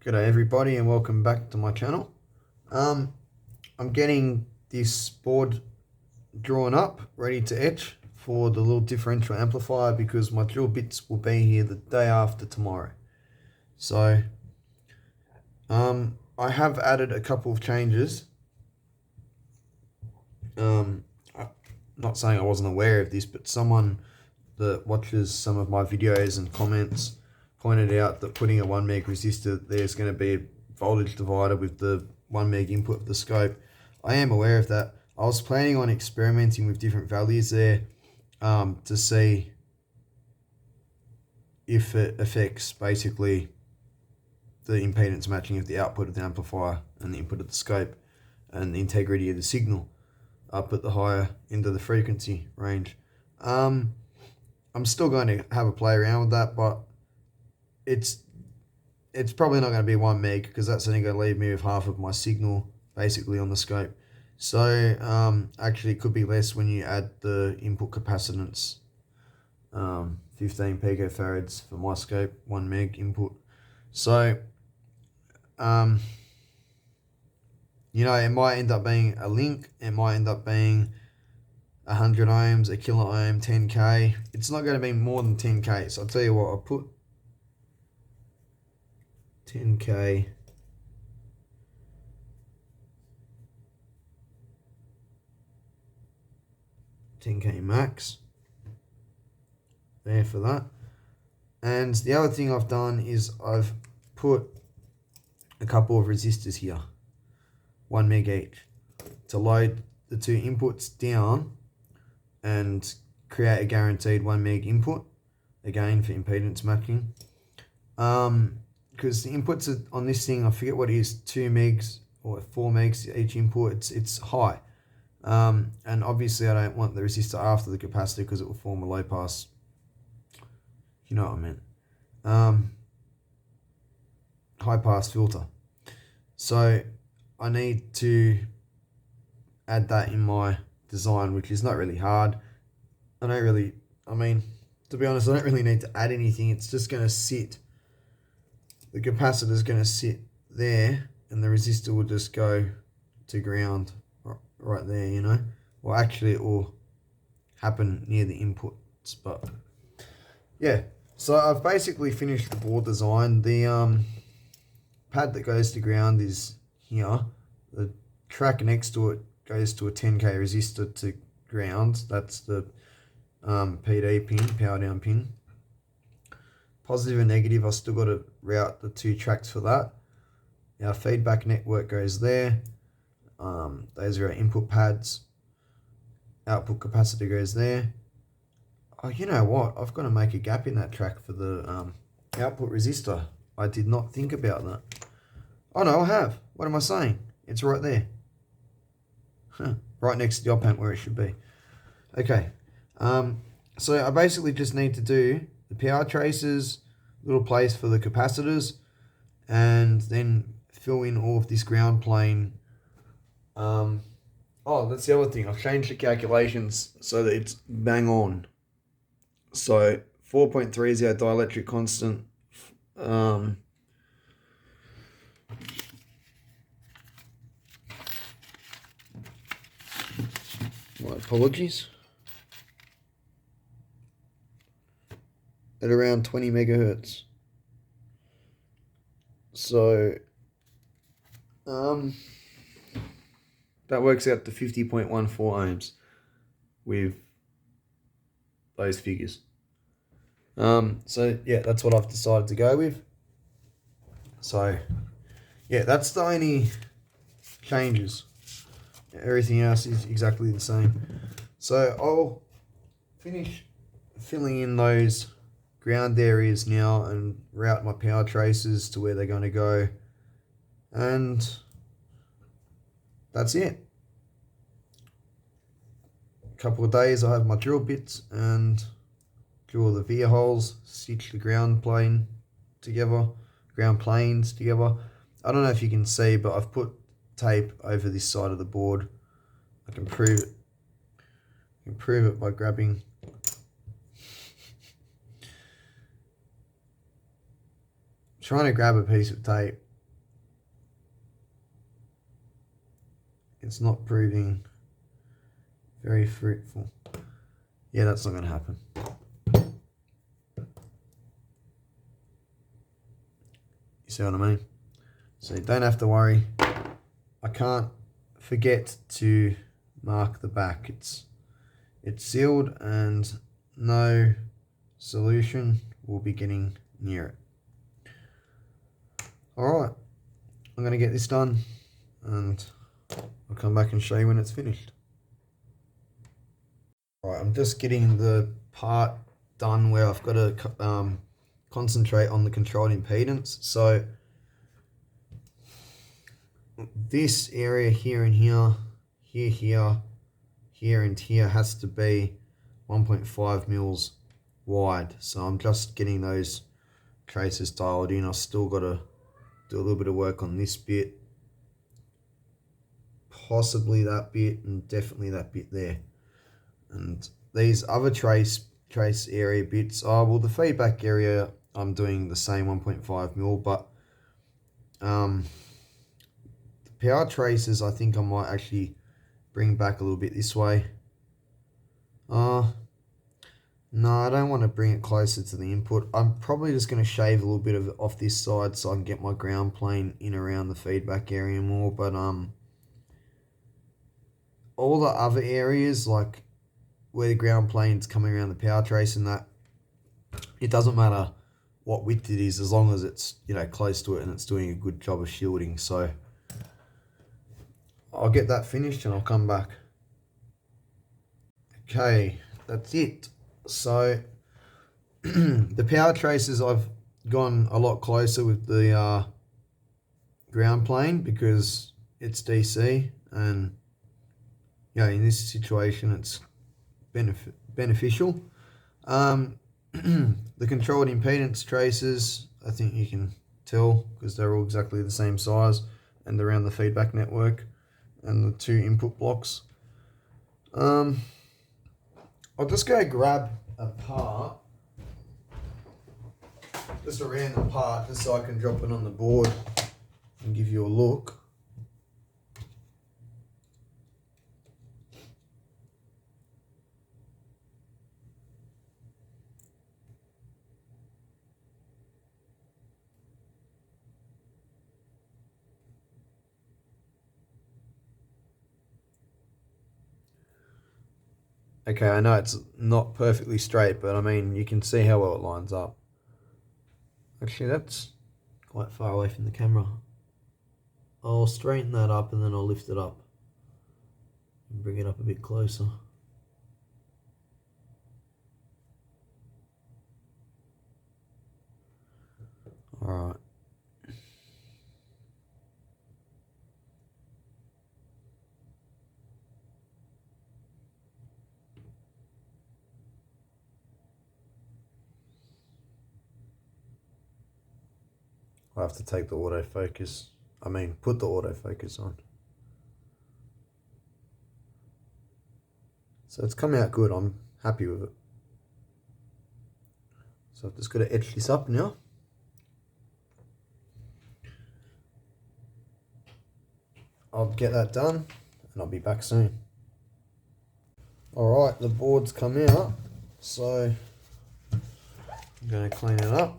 G'day everybody and welcome back to my channel. I'm getting this board drawn up, ready to etch for the little differential amplifier because my drill bits will be here the day after tomorrow. So I have added a couple of changes. I'm not saying I wasn't aware of this, but someone that watches some of my videos and comments pointed out that putting a 1 meg resistor, there's going to be a voltage divider with the 1 meg input of the scope. I am aware of that. I was planning on experimenting with different values there to see if it affects basically the impedance matching of the output of the amplifier and the input of the scope and the integrity of the signal up at the higher end of the frequency range. I'm still going to have a play around with that, but it's probably not going to be 1 meg because that's only going to leave me with half of my signal basically on the scope. So actually it could be less when you add the input capacitance, 15 picofarads for my scope, 1 meg input. So you know, it might end up being a link, it might end up being 100 ohms, a kilo ohm, 10k. It's not going to be more than 10k. So I'll tell you what, I'll put 10k, max there for that. And the other thing I've done is I've put a couple of resistors here, 1 meg each, to load the two inputs down and create a guaranteed 1 meg input, again for impedance matching. Because the inputs on this thing, I forget what it is, 2 megs or 4 megs each input, it's high. And obviously I don't want the resistor after the capacitor because it will form a low pass, you know what I meant, high pass filter. So I need to add that in my design, which is not really hard. To be honest, I don't really need to add anything. It's just going to sit, the capacitor is going to sit there and the resistor will just go to ground right there, you know. Well, actually it will happen near the inputs, but yeah. So I've basically finished the board design. The pad that goes to ground is here. The track next to it goes to a 10k resistor to ground. That's the PD pin, power down pin. Positive and negative, I've still got to route the two tracks for that. Our feedback network goes there. Those are our input pads. Output capacitor goes there. Oh, you know what? I've got to make a gap in that track for the output resistor. I did not think about that. Oh no, I have. What am I saying? It's right there. Right next to the op amp where it should be. Okay. So I basically just need to do the power traces, little place for the capacitors, and then fill in all of this ground plane. Oh, that's the other thing. I've changed the calculations so that it's bang on. So 4.3 is our dielectric constant. My apologies. At around 20 megahertz. So that works out to 50.14 ohms with those figures. So yeah, that's what I've decided to go with. So yeah, that's the only changes. Everything else is exactly the same. So I'll finish filling in those ground areas now and route my power traces to where they're going to go, and that's it. A couple of days I'll have my drill bits and drill the via holes, stitch the ground planes together. I don't know if you can see, but I've put tape over this side of the board. I can prove it. I can prove it by grabbing trying to grab a piece of tape it's not proving very fruitful. Yeah, that's not going to happen. You see what I mean? So you don't have to worry. I can't forget to mark the back. It's sealed and no solution will be getting near it. Alright, I'm going to get this done and I'll come back and show you when it's finished. Alright, I'm just getting the part done where I've got to concentrate on the controlled impedance. So this area here and here, here and here has to be 1.5 mils wide. So I'm just getting those traces dialed in. I've still got to do a little bit of work on this bit, possibly that bit, and definitely that bit there. And these other trace area bits, well, the feedback area I'm doing the same 1.5 mil, but the power traces I think I might actually bring back a little bit this way. No, I don't want to bring it closer to the input. I'm probably just going to shave a little bit of it off this side so I can get my ground plane in around the feedback area more. But all the other areas, like where the ground plane's coming around the power trace and that, it doesn't matter what width it is as long as it's, you know, close to it and it's doing a good job of shielding. So I'll get that finished and I'll come back. Okay, that's it. So the power traces, I've gone a lot closer with the ground plane because it's DC, and yeah, in this situation it's beneficial. The controlled impedance traces, I think you can tell because they're all exactly the same size and around the feedback network and the two input blocks. I'll just go grab a part, just a random part, just so I can drop it on the board and give you a look. Okay, I know it's not perfectly straight, but I mean, you can see how well it lines up. Actually, that's quite far away from the camera. I'll straighten that up and then I'll lift it up and bring it up a bit closer. Alright. I have to take the autofocus, put the autofocus on. So it's come out good, I'm happy with it. So I've just got to etch this up now. I'll get that done and I'll be back soon. Alright, the board's come out, so I'm going to clean it up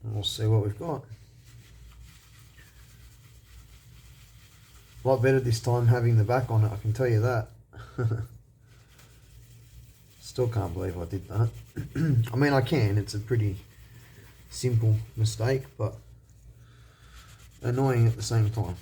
and we'll see what we've got. A lot better this time having the back on it, I can tell you that. Still can't believe I did that. I mean, I can, it's a pretty simple mistake, but annoying at the same time.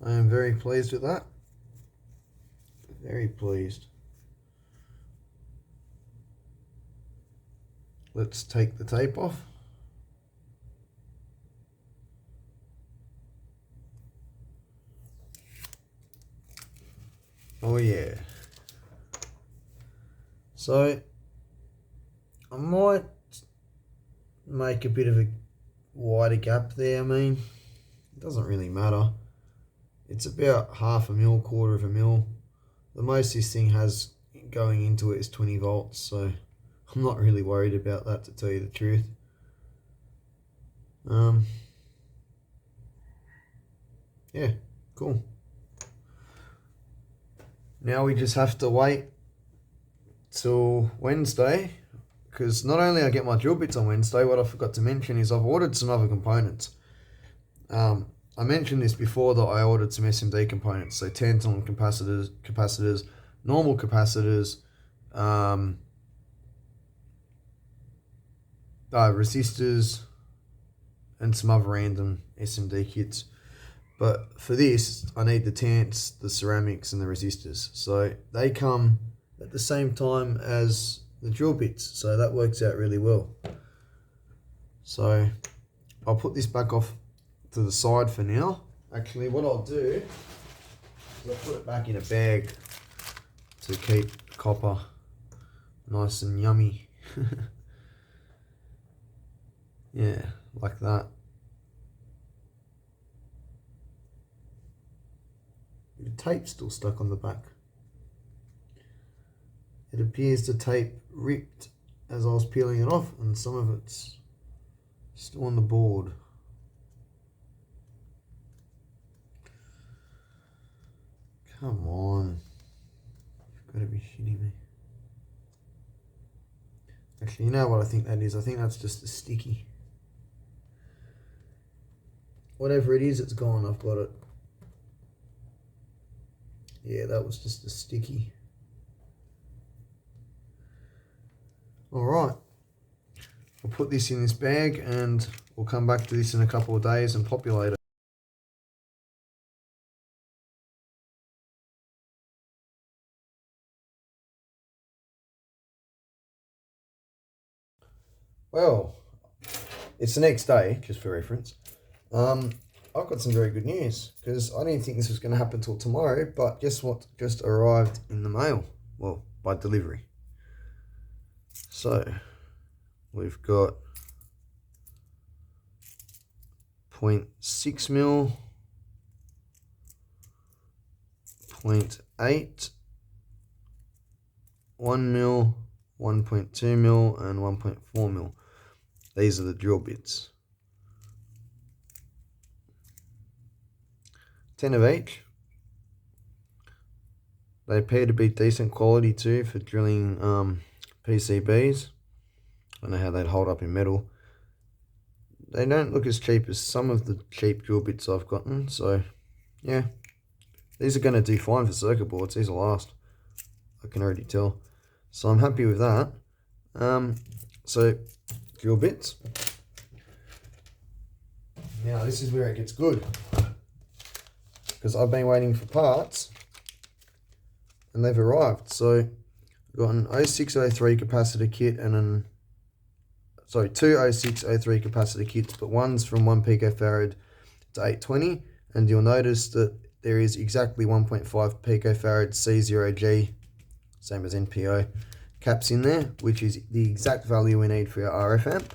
I am very pleased with that. Very pleased. Let's take the tape off. Oh yeah. So I might make a bit of a wider gap there. I mean, it doesn't really matter. It's about half a mil, quarter of a mil. The most this thing has going into it is 20 volts, so I'm not really worried about that, to tell you the truth. Yeah, cool. Now we just have to wait till Wednesday, because not only I get my drill bits on Wednesday, what I forgot to mention is I've ordered some other components. I mentioned this before that I ordered some SMD components, so tantalum capacitors, normal capacitors, resistors, and some other random SMD kits. But for this, I need the tants, the ceramics, and the resistors. So they come at the same time as the drill bits, so that works out really well. So I'll put this back off to the side for now. Actually, what I'll do is I'll put it back in a bag to keep copper nice and yummy. Yeah, like that. The tape's still stuck on the back. It appears the tape ripped as I was peeling it off, and some of it's still on the board. Come on. You've got to be shitting me. Actually, you know what I think that is? I think that's just a sticky. Whatever it is, it's gone. I've got it. Yeah, that was just a sticky. Alright. I'll put this in this bag and we'll come back to this in a couple of days and populate it. Well, it's the next day, just for reference. I've got some very good news, because I didn't think this was going to happen till tomorrow, but guess what just arrived in the mail? Well, by delivery. So, we've got 0.6 mil, 0.8, 1 mil, 1.2 mil, and 1.4 mil. These are the drill bits. 10 of each. They appear to be decent quality too for drilling PCBs. I don't know how they'd hold up in metal. They don't look as cheap as some of the cheap drill bits I've gotten, so yeah. These are going to do fine for circuit boards. These will last, I can already tell. So I'm happy with that. So drill bits. Now this is where it gets good, because I've been waiting for parts and they've arrived. So I've got an 0603 capacitor kit and two 0603 capacitor kits, but one's from 1 picofarad to 820, and you'll notice that there is exactly 1.5 picofarad C0G, same as NPO, caps in there, which is the exact value we need for our RF amp.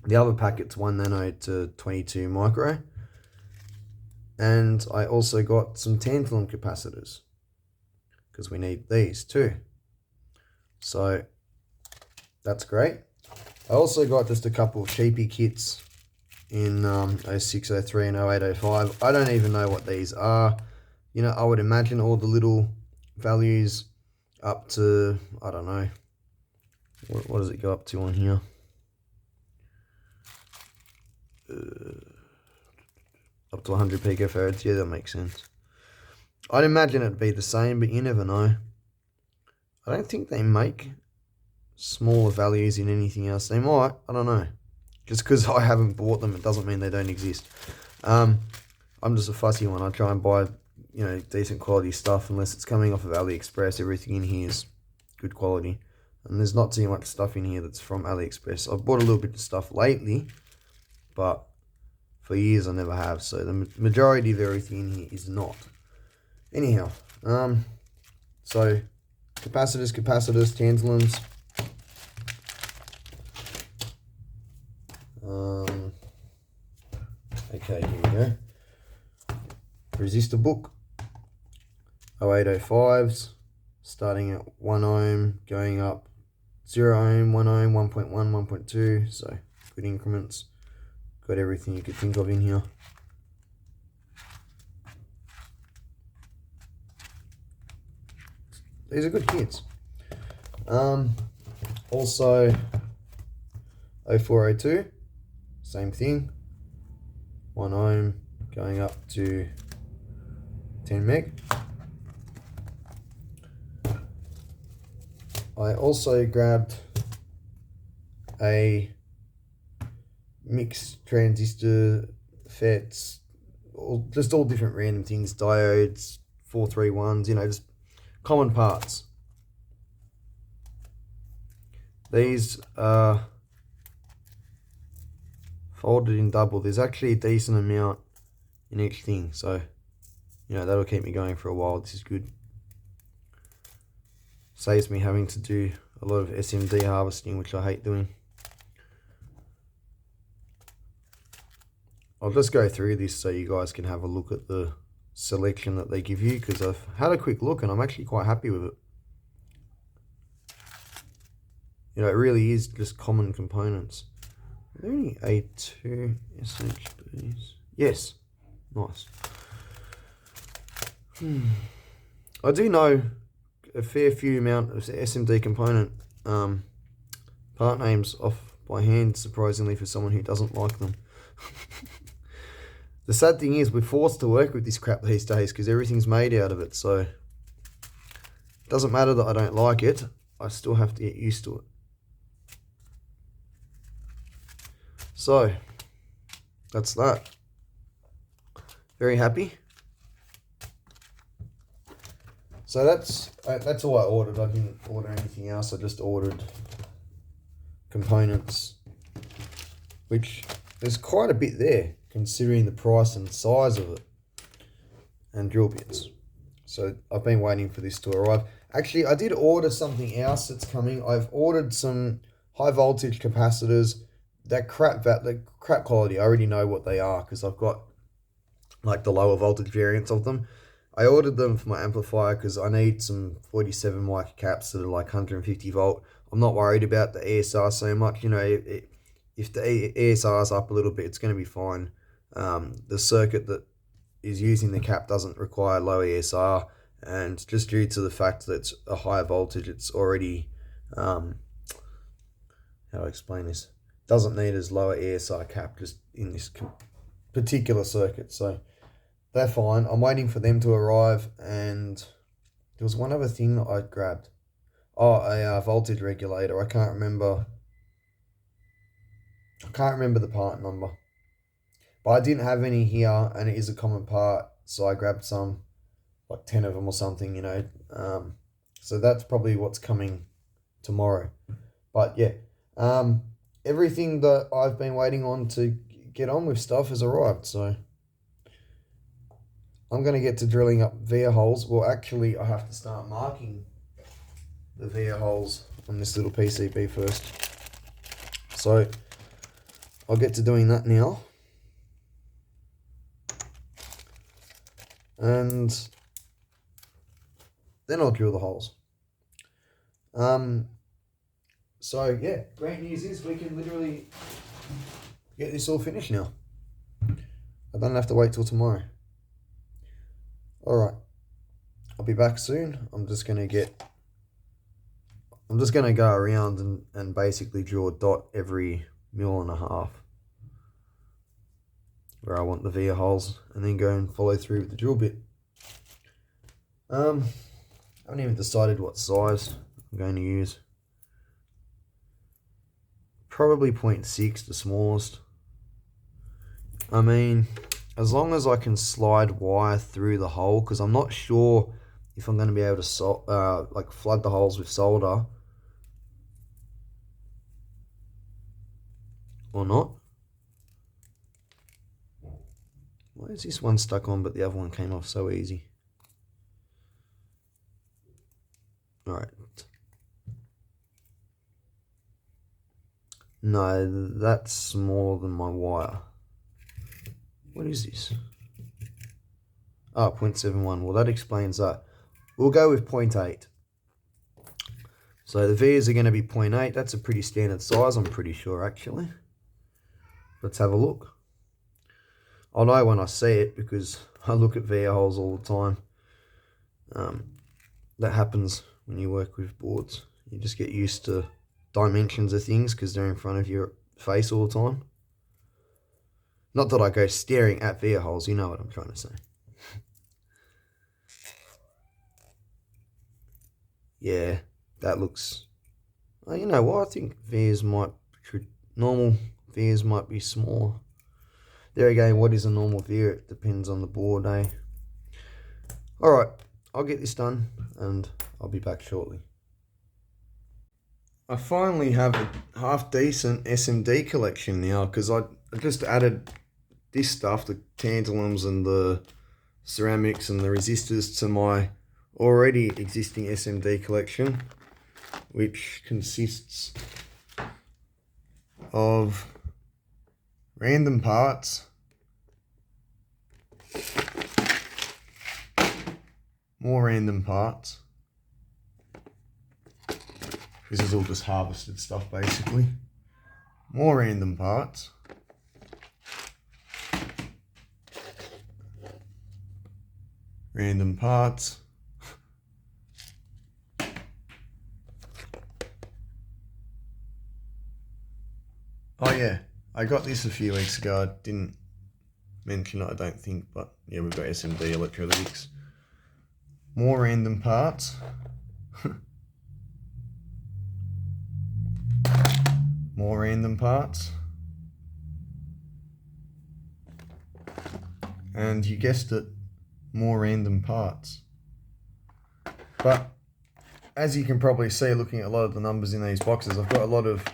The other packet's 1 nano to 22 micro. And I also got some tantalum capacitors, because we need these too. So that's great. I also got just a couple of cheapy kits in 0603 and 0805. I don't even know what these are. You know, I would imagine all the little values up to, I don't know, what does it go up to on here? Up to 100 picofarads. Yeah, that makes sense. I'd imagine it'd be the same, but you never know. I don't think they make smaller values in anything else. They might, I don't know. Just because I haven't bought them, it doesn't mean they don't exist. I'm just a fussy one. I try and buy, you know, decent quality stuff unless it's coming off of AliExpress. Everything in here is good quality. And there's not too much stuff in here that's from AliExpress. I've bought a little bit of stuff lately, but for years I never have. So the majority of everything in here is not. Anyhow, So capacitors, tantalums. Okay, here we go. Resistor book. 0805s, starting at 1 ohm, going up 0 ohm, 1 ohm, 1.1, 1.2, so good increments. Got everything you could think of in here. These are good kits. Also 0402, same thing, 1 ohm going up to 10 meg. I also grabbed a mixed transistor FETs, just all different random things, diodes, 431s, you know, just common parts. These are folded in double. There's actually a decent amount in each thing, so you know that'll keep me going for a while. This is good. Saves me having to do a lot of SMD harvesting, which I hate doing. I'll just go through this so you guys can have a look at the selection that they give you, because I've had a quick look and I'm actually quite happy with it. You know, it really is just common components. Are there any A2 SHBs? Yes. Nice. I do know a fair few amount of SMD component part names off by hand, surprisingly, for someone who doesn't like them. The sad thing is we're forced to work with this crap these days because everything's made out of it, so it doesn't matter that I don't like it, I still have to get used to it. So that's that. Very happy. So that's all I ordered. I didn't order anything else. I just ordered components, which there's quite a bit there considering the price and size of it, and drill bits. So I've been waiting for this to arrive. Actually, I did order something else that's coming. I've ordered some high voltage capacitors. The crap quality, I already know what they are because I've got like the lower voltage variants of them. I ordered them for my amplifier because I need some 47 mic caps that are like 150 volt. I'm not worried about the ESR so much. You know, if the ESR is up a little bit, it's going to be fine. The circuit that is using the cap doesn't require low ESR, and just due to the fact that it's a higher voltage, it's already, how do I explain this? Doesn't need as lower ESR cap just in this particular circuit. So they're fine. I'm waiting for them to arrive, and there was one other thing that I grabbed. Oh, a voltage regulator. I can't remember the part number. But I didn't have any here, and it is a common part, so I grabbed some, like 10 of them or something, you know. So that's probably what's coming tomorrow. But yeah, everything that I've been waiting on to get on with stuff has arrived, so I'm going to get to drilling up via holes. Well, actually, I have to start marking the via holes on this little PCB first. So I'll get to doing that now. And then I'll drill the holes. So yeah, great news is we can literally get this all finished now. I don't have to wait till tomorrow. Alright, I'll be back soon. I'm just gonna go around and basically drill a dot every 1.5 mil where I want the via holes, and then go and follow through with the drill bit. I haven't even decided what size I'm going to use. Probably 0.6, the smallest. I mean, as long as I can slide wire through the hole, because I'm not sure if I'm going to be able to like flood the holes with solder or not. Why is this one stuck on but the other one came off so easy? No, that's smaller than my wire. What is this? Oh, 0.71. Well, that explains that. We'll go with 0.8. So the V's are going to be 0.8. That's a pretty standard size, I'm pretty sure, actually. Let's have a look. I'll know when I see it because I look at via holes all the time. That happens when you work with boards. You just get used to dimensions of things because they're in front of your face all the time. Not that I go staring at via holes, you know what I'm trying to say. Yeah, that looks... Oh, you know what? I think normal veers might be smaller. There again, what is a normal veer? It depends on the board, eh? Alright, I'll get this done and I'll be back shortly. I finally have a half decent SMD collection now because I just added this stuff, the tantalums and the ceramics and the resistors, to my already existing SMD collection, which consists of random parts, more random parts. This is all just harvested stuff basically. More random parts. Random parts. Oh yeah, I got this a few weeks ago. I didn't mention it, I don't think, but yeah, we've got SMD electrolytics. More random parts. More random parts. And you guessed it, more random parts. But as you can probably see looking at a lot of the numbers in these boxes, I've got a lot of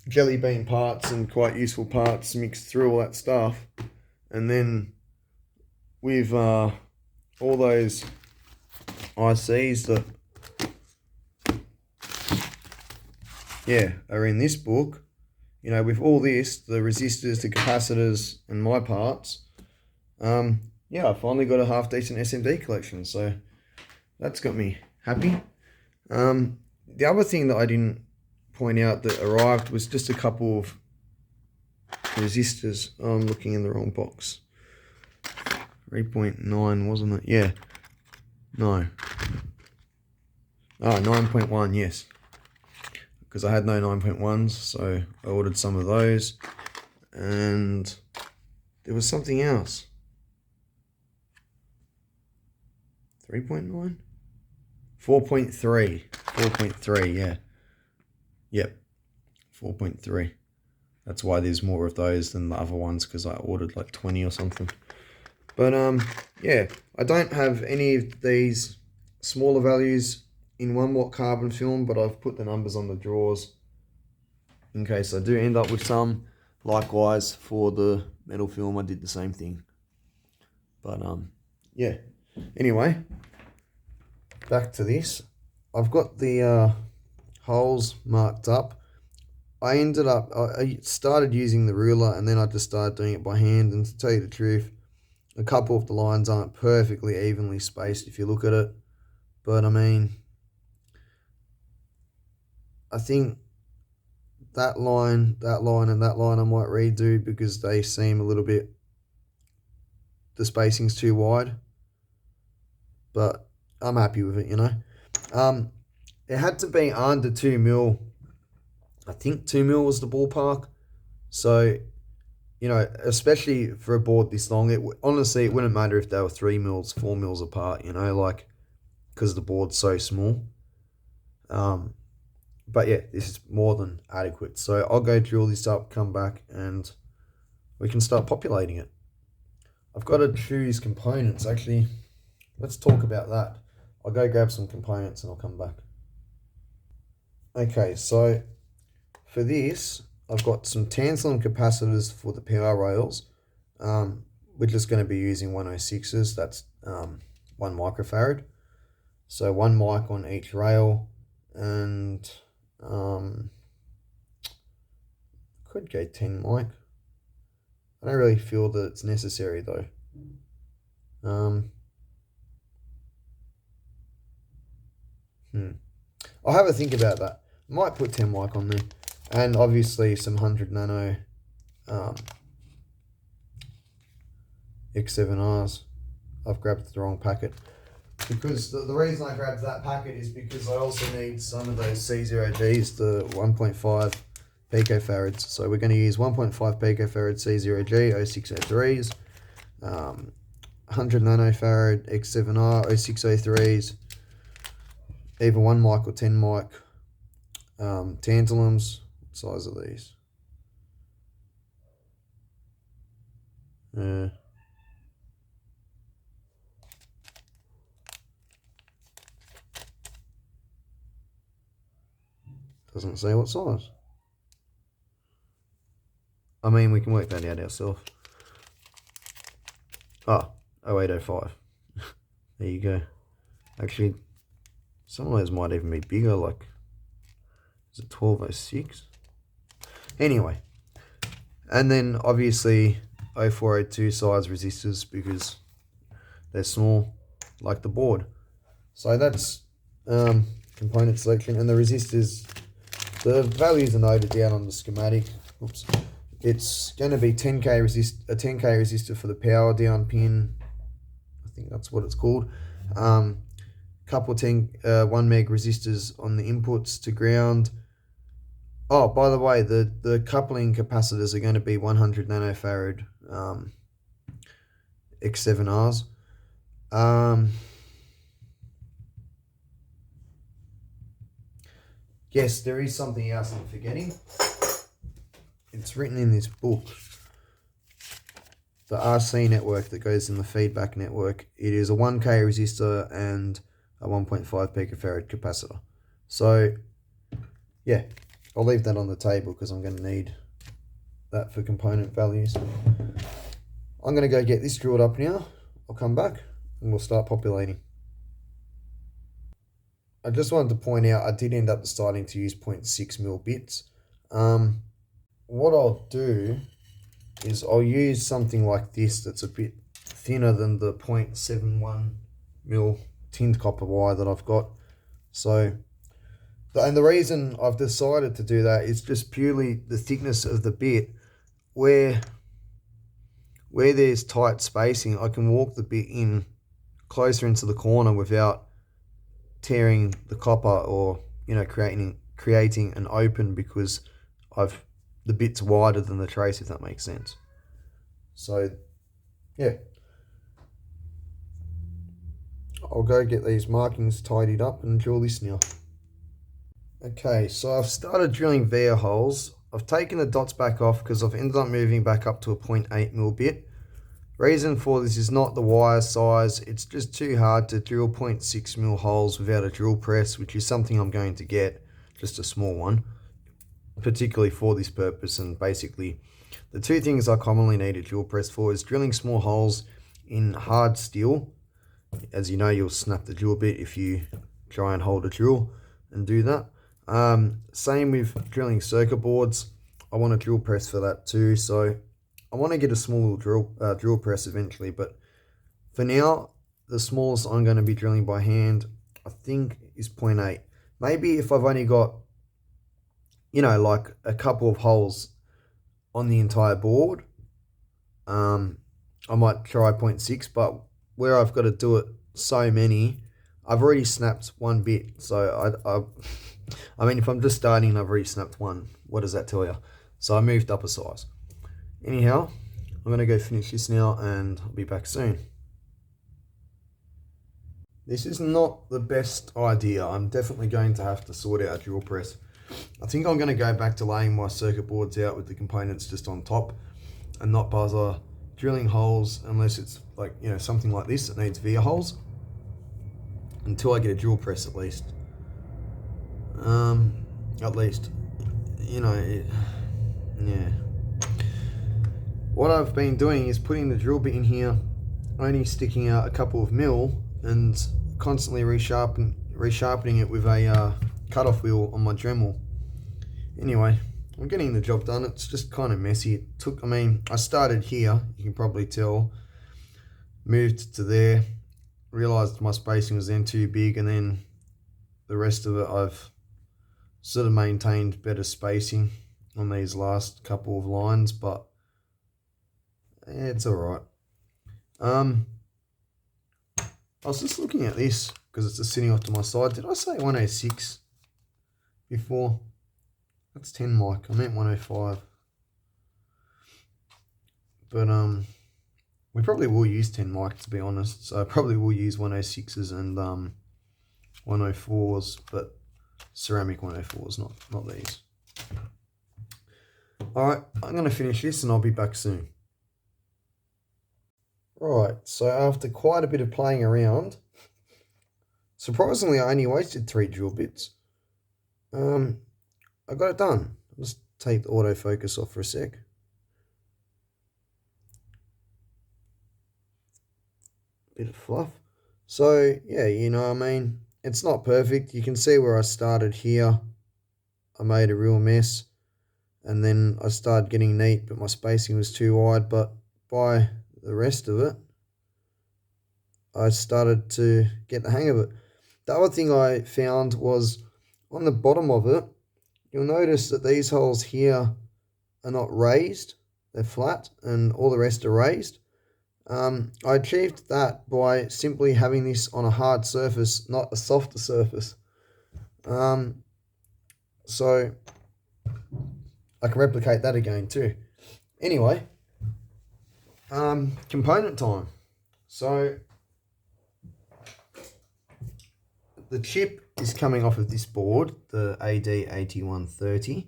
jelly bean parts and quite useful parts mixed through all that stuff. And then with all those ICs that are in this book, you know, with all this, the resistors, the capacitors and my parts, I finally got a half decent SMD collection, so that's got me happy. The other thing that I didn't point out that arrived was just a couple of resistors. Oh, I'm looking in the wrong box. 3.9, wasn't it? Yeah. No. Oh, 9.1, yes. Because I had no 9.1s, so I ordered some of those. And there was something else. 3.9? 4.3. 4.3, yeah. Yep. 4.3. That's why there's more of those than the other ones, because I ordered like 20 or something. But yeah, I don't have any of these smaller values in 1 watt carbon film, but I've put the numbers on the drawers in case I do end up with some. Likewise for the metal film, I did the same thing. But yeah, anyway, back to this. I've got the holes marked up. I started using the ruler and then I just started doing it by hand, and to tell you the truth, a couple of the lines aren't perfectly evenly spaced if you look at it. But I mean, I think that line, and that line I might redo because they seem a little bit, the spacing's too wide. But I'm happy with it, you know. It had to be under 2 mil. I think 2 mil was the ballpark. So, you know, especially for a board this long, honestly, it wouldn't matter if they were 3 mils, 4 mils apart, you know, like, because the board's so small. But yeah, this is more than adequate. So I'll go drill this up, come back, and we can start populating it. I've got to choose components. Actually, let's talk about that. I'll go grab some components and I'll come back. Okay, so for this, I've got some tantalum capacitors for the power rails. We're just going to be using 106s. That's 1 microfarad. So 1 mic on each rail, and Could go 10 mic. I don't really feel that it's necessary though. I'll have a think about that. Might put 10 mic on there. And obviously some 100 nano X7Rs. I've grabbed the wrong packet. Because the reason I grabbed that packet is because I also need some of those C0Gs, the 1.5 picofarads. So we're going to use 1.5 picofarad C0G 0603s, 100 nanofarad X7R 0603s, either 1 mic or 10 mic tantalums. What size are these? Doesn't say what size. I mean, we can work that out ourselves. Oh, 0805. There you go. Actually, some of those might even be bigger, like, is it 1206? Anyway, and then obviously 0402 size resistors because they're small, like the board. So that's component selection, and the resistors, the values are noted down on the schematic. Oops. It's going to be a 10k resistor for the power down pin. I think that's what it's called. Couple 1 meg resistors on the inputs to ground. Oh, by the way, the coupling capacitors are going to be 100 nanofarad X7Rs. Yes, there is something else I'm forgetting. It's written in this book. The RC network that goes in the feedback network. It is a 1k resistor and a 1.5 picofarad capacitor. So, yeah, I'll leave that on the table because I'm going to need that for component values. I'm going to go get this drilled up now. I'll come back and we'll start populating. I just wanted to point out I did end up deciding to use 0.6 mil bits. What I'll do is I'll use something like this that's a bit thinner than the 0.71 mil tinned copper wire that I've got. So, and the reason I've decided to do that is just purely the thickness of the bit. Where there's tight spacing, I can walk the bit in closer into the corner without tearing the copper or, you know, creating an open because the bit's wider than the trace, if that makes sense. So, yeah. I'll go get these markings tidied up and drill this now. Okay, so I've started drilling via holes. I've taken the dots back off because I've ended up moving back up to a 0.8 mil bit. Reason for this is not the wire size, it's just too hard to drill 0.6 mil holes without a drill press, which is something I'm going to get, just a small one, particularly for this purpose. And basically, the two things I commonly need a drill press for is drilling small holes in hard steel. As you know, you'll snap the drill bit if you try and hold a drill and do that. Same with drilling circuit boards. I want a drill press for that too, so I want to get a small drill press eventually, but for now, the smallest I'm going to be drilling by hand, I think, is 0.8. Maybe if I've only got, you know, like a couple of holes on the entire board, I might try 0.6, but where I've got to do it so many, I've already snapped one bit. So I mean, if I'm just starting and I've already snapped one, what does that tell you? So I moved up a size. Anyhow, I'm going to go finish this now and I'll be back soon. This is not the best idea. I'm definitely going to have to sort out a drill press. I think I'm going to go back to laying my circuit boards out with the components just on top and not bother drilling holes unless it's like, you know, something like this that needs via holes, until I get a drill press at least. At least, you know, yeah. What I've been doing is putting the drill bit in here, only sticking out a couple of mil, and constantly resharpening it with a cutoff wheel on my Dremel. Anyway, I'm getting the job done. It's just kind of messy. It took, I mean, I started here, you can probably tell, moved to there, realised my spacing was then too big, and then the rest of it I've sort of maintained better spacing on these last couple of lines, but it's alright. I was just looking at this because it's just sitting off to my side. Did I say 106 before? That's 10 mic. I meant 105. But we probably will use 10 mic, to be honest. So I probably will use 106s and 104s, but ceramic 104s, not these. Alright, I'm going to finish this and I'll be back soon. Right, so after quite a bit of playing around, surprisingly I only wasted 3 drill bits. I got it done. I'll just take the autofocus off for a sec. Bit of fluff. So yeah, you know what I mean, it's not perfect. You can see where I started here. I made a real mess, and then I started getting neat, but my spacing was too wide. But by the rest of it, I started to get the hang of it. The other thing I found was on the bottom of it, you'll notice that these holes here are not raised, they're flat, and all the rest are raised. I achieved that by simply having this on a hard surface, not a softer surface. So I can replicate that again too. Anyway, component time. So the chip is coming off of this board, the AD8130.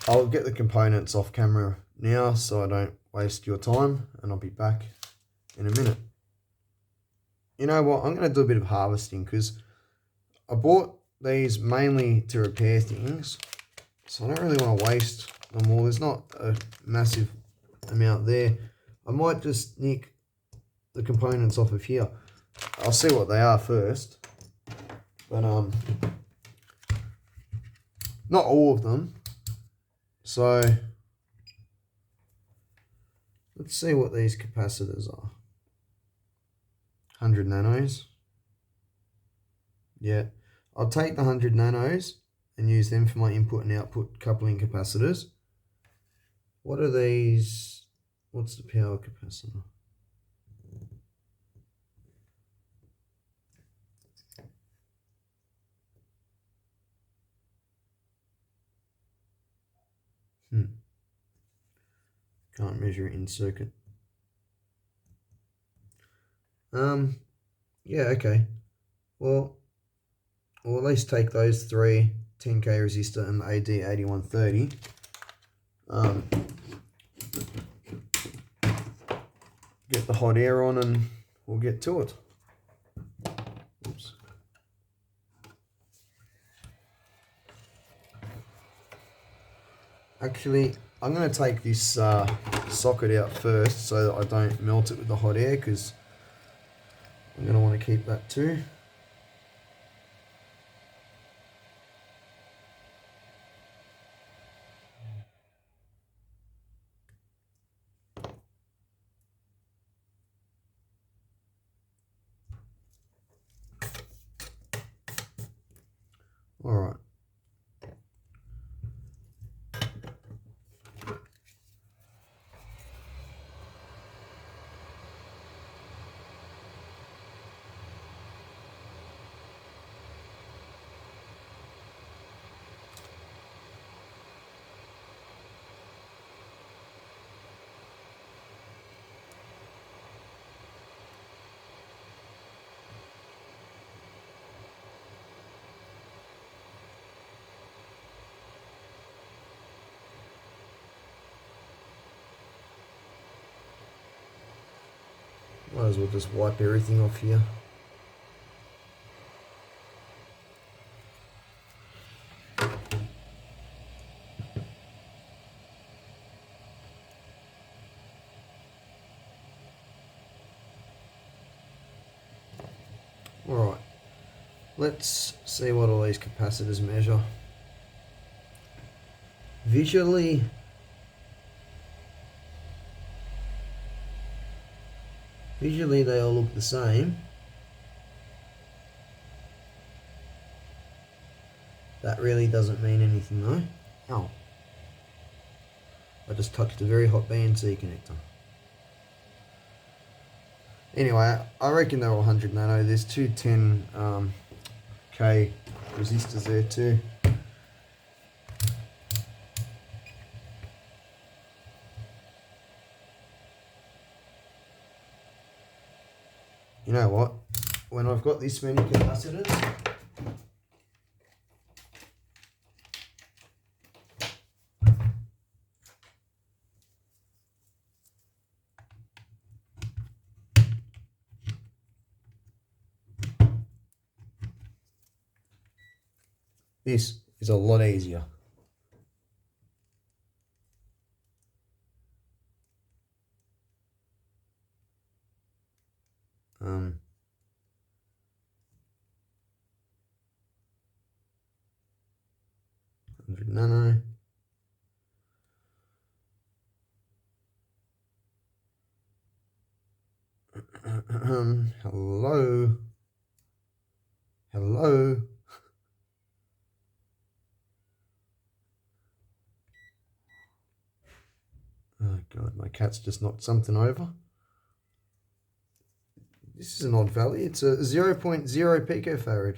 I'll get the components off camera now so I don't waste your time, and I'll be back in a minute. You know what, I'm going to do a bit of harvesting because I bought these mainly to repair things, so I don't really want to waste them all. There's not a massive amount there. I might just nick the components off of here. I'll see what they are first, but not all of them. So let's see what these capacitors are. 100 nanos. Yeah, I'll take the 100 nanos and use them for my input and output coupling capacitors. What are these? What's the power capacitor? Can't measure it in circuit. Yeah, okay. Well, we'll at least take those three, 10k resistor and the AD8130. Get the hot air on and we'll get to it. Oops. Actually, I'm going to take this socket out first so that I don't melt it with the hot air, because I'm going to want to keep that too. All right. Might as well just wipe everything off here. Alright, let's see what all these capacitors measure. Visually, they all look the same. That really doesn't mean anything though. Ow. I just touched a very hot BNC connector. Anyway, I reckon they're all 100 nano. There's two 10K resistors there too. You know what? When I've got this many capacitors, this is a lot easier. Um, nano. Hello. Hello. Oh God, my cat's just knocked something over. This is an odd value. It's a 0.0 picofarad.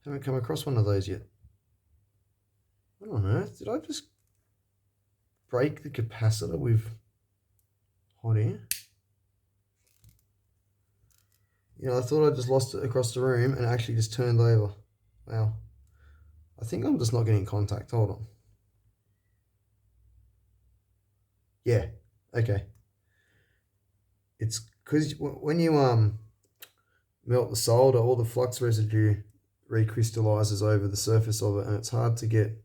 Haven't come across one of those yet. What on earth? Did I just break the capacitor with hot air? You know, I thought I just lost it across the room and it actually just turned over. Wow. I think I'm just not getting contact. Hold on. Yeah. Okay. It's because when you melt the solder, all the flux residue recrystallizes over the surface of it, and it's hard to get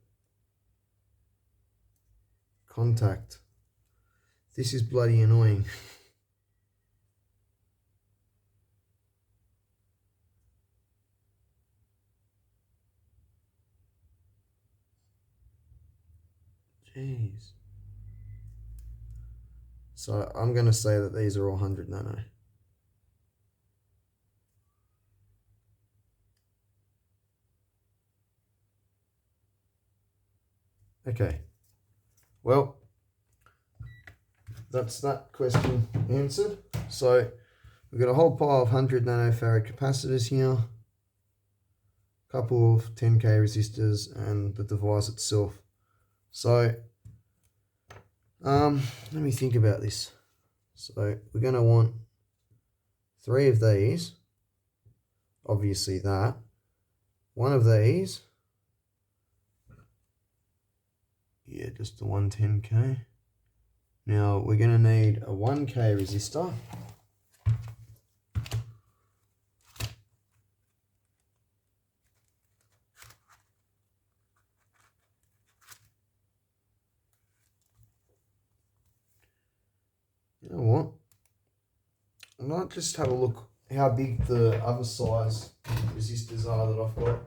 contact. This is bloody annoying. Jeez. So I'm going to say that these are all 100 nano. Okay. Well, that's that question answered. So we've got a whole pile of 100 nanofarad capacitors here, a couple of 10K resistors, and the device itself. So let me think about this. So we're going to want 3 of these, obviously that, 1 of these, yeah, just the 110K. Now we're going to need a 1K resistor. You know what? I might just have a look how big the other size resistors are that I've got.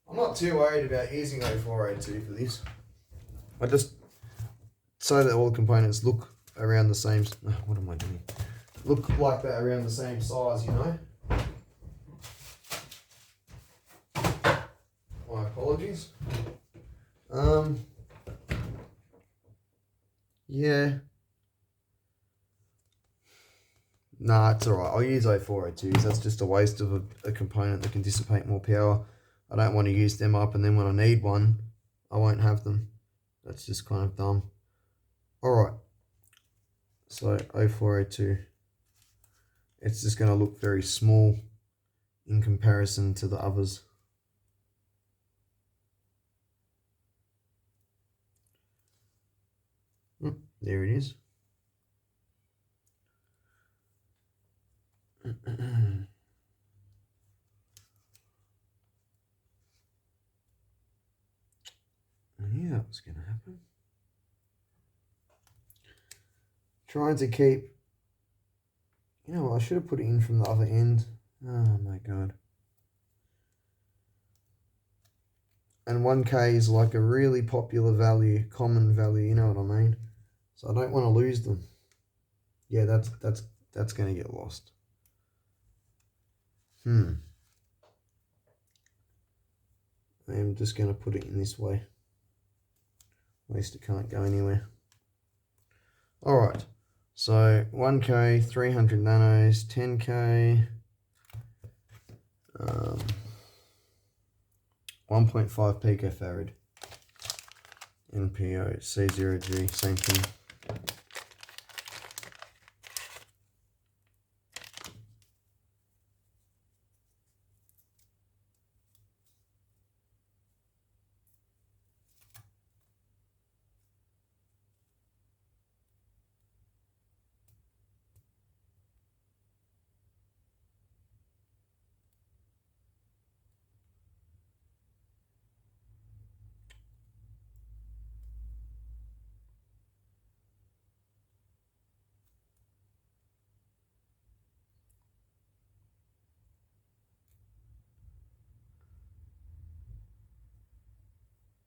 I'm not too worried about using 0402 for this. I just so that all the components look around the same. What am I doing? Look like that around the same size, you know. My apologies. Yeah. Nah, it's alright. I'll use 0402s. That's just a waste of a component that can dissipate more power. I don't want to use them up, and then when I need one, I won't have them. That's just kind of dumb. Alright. So 0402. It's just going to look very small in comparison to the others. There it is. I knew that was going to happen. Trying to keep, you know, I should have put it in from the other end. Oh my god. And 1K is like a really popular value, common value, you know what I mean? So I don't want to lose them. Yeah, that's going to get lost. I'm just going to put it in this way. At least it can't go anywhere. Alright, so 1K, 300 nanos, 10K, 1.5 picofarad, NPO, C0G, same thing.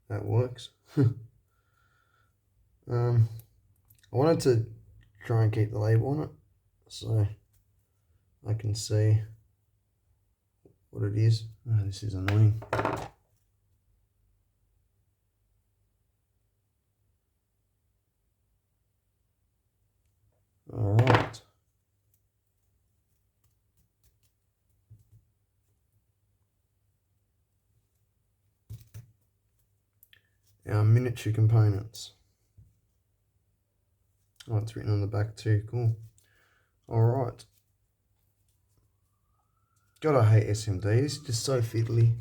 That works. I wanted to try and keep the label on it so I can see what it is. Oh, this is annoying. Alright. Our miniature components. Oh, it's written on the back too. Cool. Alright. God, I hate SMD. It's just so fiddly.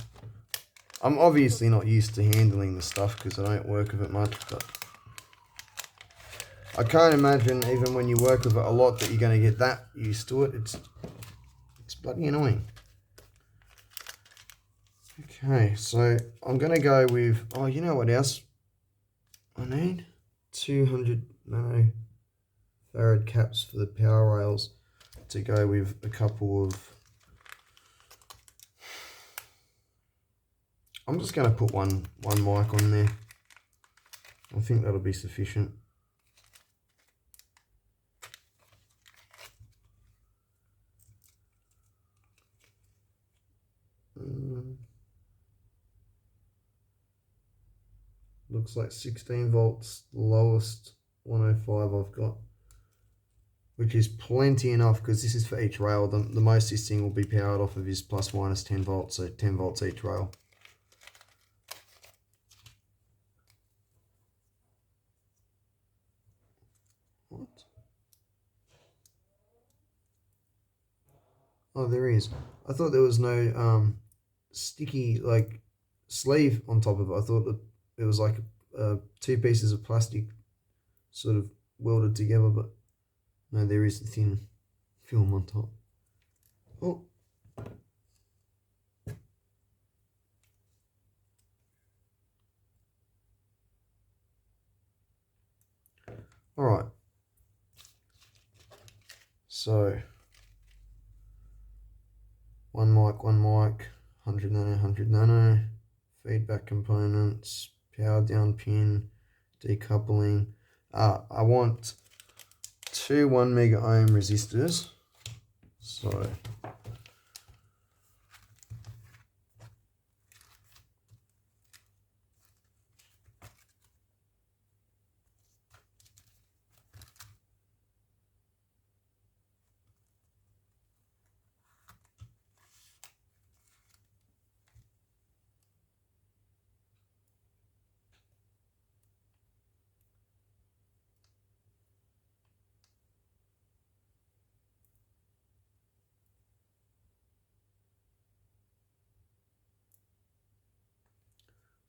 I'm obviously not used to handling the stuff because I don't work with it much, but I can't imagine even when you work with it a lot that you're going to get that used to it. It's bloody annoying. Okay, so I'm going to go with, oh, you know what else I need? 200 nanofarad caps for the power rails to go with a couple of, I'm just going to put one mic on there. I think that'll be sufficient. Looks like 16 volts, the lowest 105 I've got, which is plenty enough because this is for each rail. The most this thing will be powered off of is plus minus 10 volts, so 10 volts each rail. What? Oh, there is. I thought there was no sticky like sleeve on top of it. I thought that it was like two pieces of plastic sort of welded together, but no, there is a thin film on top. Oh. All right. So one mic, 100 nano, 100 nano, feedback components, power down pin, decoupling. I want two 1 mega ohm resistors. So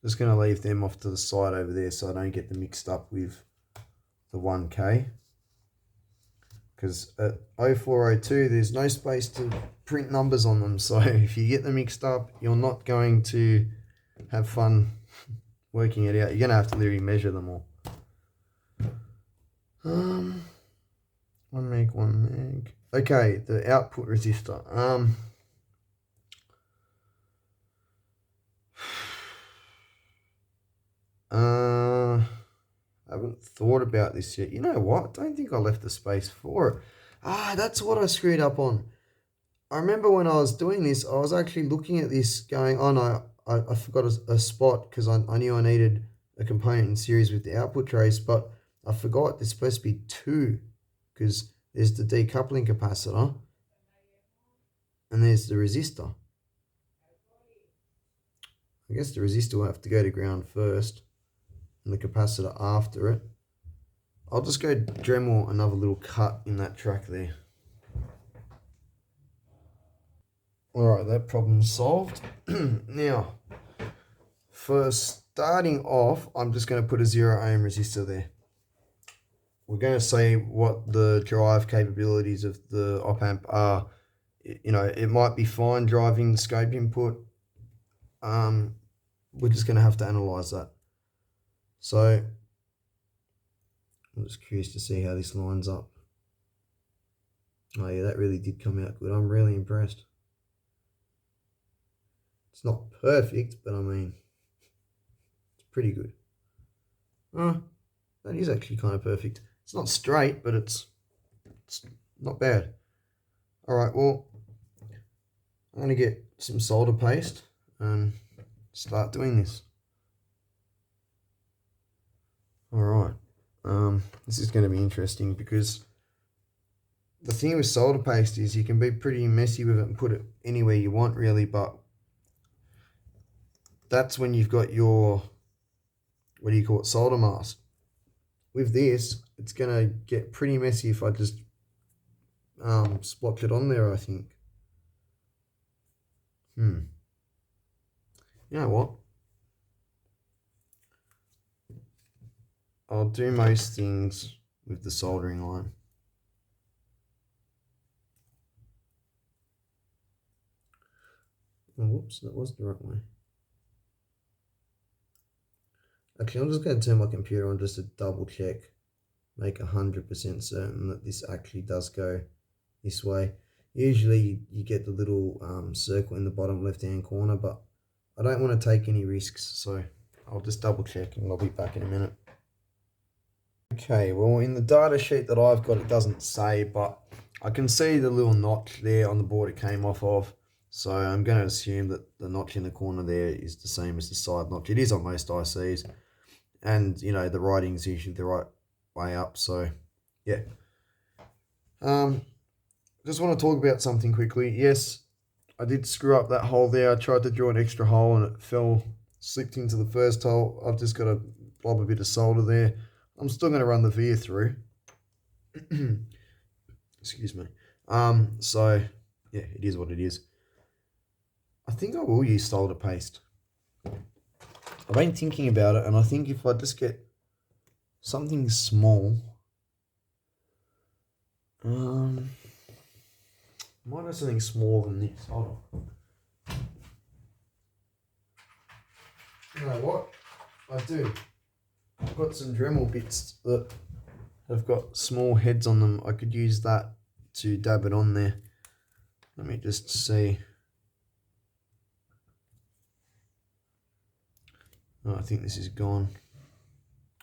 just going to leave them off to the side over there so I don't get them mixed up with the 1K. Because at 0402 there's no space to print numbers on them, so if you get them mixed up you're not going to have fun working it out. You're going to have to literally measure them all. 1 meg. Okay, the output resistor. haven't thought about this yet. You know what? I don't think I left the space for it. Ah, that's what I screwed up on. I remember when I was doing this, I was actually looking at this going, oh no, I forgot a spot because I knew I needed a component in series with the output trace, but I forgot there's supposed to be two because there's the decoupling capacitor and there's the resistor. I guess the resistor will have to go to ground first and the capacitor after it. I'll just go Dremel another little cut in that track there. Alright, that problem's solved. Now, for starting off, I'm just going to put a 0 ohm resistor there. We're going to see what the drive capabilities of the op amp are. You know, it might be fine driving the scope input. We're just going to have to analyze that. So, I'm just curious to see how this lines up. Oh yeah, that really did come out good. I'm really impressed. It's not perfect, but I mean, it's pretty good. That is actually kind of perfect. It's not straight, but it's not bad. All right, well, I'm going to get some solder paste and start doing this. All right, this is going to be interesting because the thing with solder paste is you can be pretty messy with it and put it anywhere you want really, but that's when you've got your, what do you call it, solder mask. With this, it's going to get pretty messy if I just splotch it on there, I think. You know what? I'll do most things with the soldering line. Oh, whoops, that was the right way. Actually, I'm just going to turn my computer on just to double check, make 100% certain that this actually does go this way. Usually you get the little circle in the bottom left hand corner, but I don't want to take any risks, so I'll just double check and I'll be back in a minute. Okay, well in the data sheet that I've got it doesn't say, but I can see the little notch there on the board it came off of. So I'm going to assume that the notch in the corner there is the same as the side notch. It is on most ICs. And, you know, the writing's usually the right way up. So, yeah. Just want to talk about something quickly. Yes, I did screw up that hole there. I tried to draw an extra hole and it slipped into the first hole. I've just got to blob a bit of solder there. I'm still going to run the via through. Excuse me. So, yeah, it is what it is. I think I will use solder paste. I've been thinking about it, and I think if I just get something small, might have something smaller than this. Hold on. You know what? I do. I've got some Dremel bits that have got small heads on them. I could use that to dab it on there. Let me just see. Oh, I think this is gone.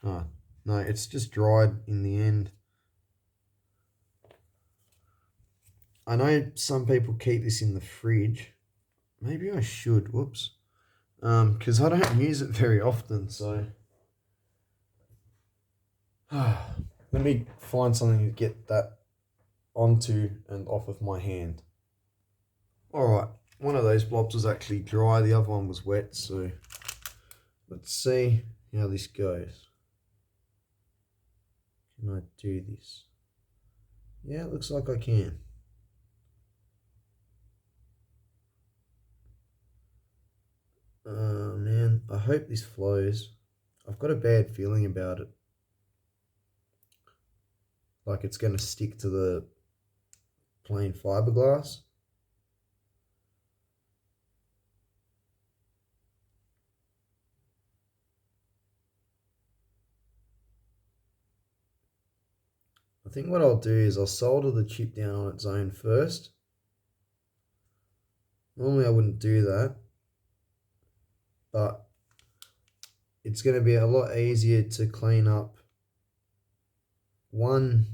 Oh, no, it's just dried in the end. I know some people keep this in the fridge. Maybe I should, whoops. Because I don't use it very often, so. Let me find something to get that onto and off of my hand. Alright, one of those blobs was actually dry, the other one was wet, so let's see how this goes. Can I do this? Yeah, it looks like I can. Oh man, I hope this flows. I've got a bad feeling about it. Like it's going to stick to the plain fiberglass. I think what I'll do is I'll solder the chip down on its own first. Normally I wouldn't do that, but it's going to be a lot easier to clean up one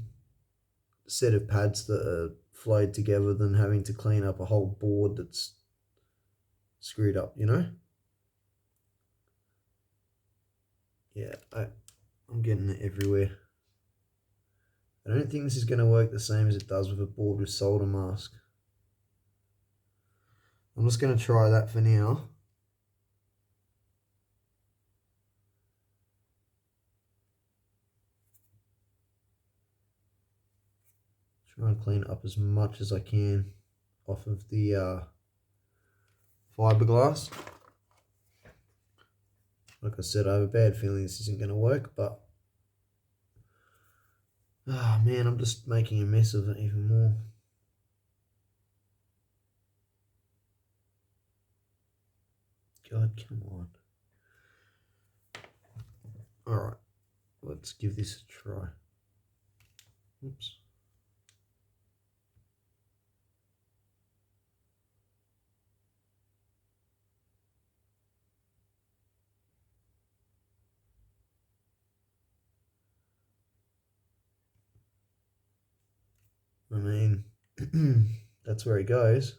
set of pads that are flowed together than having to clean up a whole board that's screwed up, you know? Yeah, I'm getting it everywhere. I don't think this is going to work the same as it does with a board with solder mask. I'm just going to try that for now. Try and clean up as much as I can off of the fiberglass. Like I said, I have a bad feeling this isn't going to work, but oh man, I'm just making a mess of it even more. God, come on. Alright, let's give this a try. Oops. I mean, that's where it goes.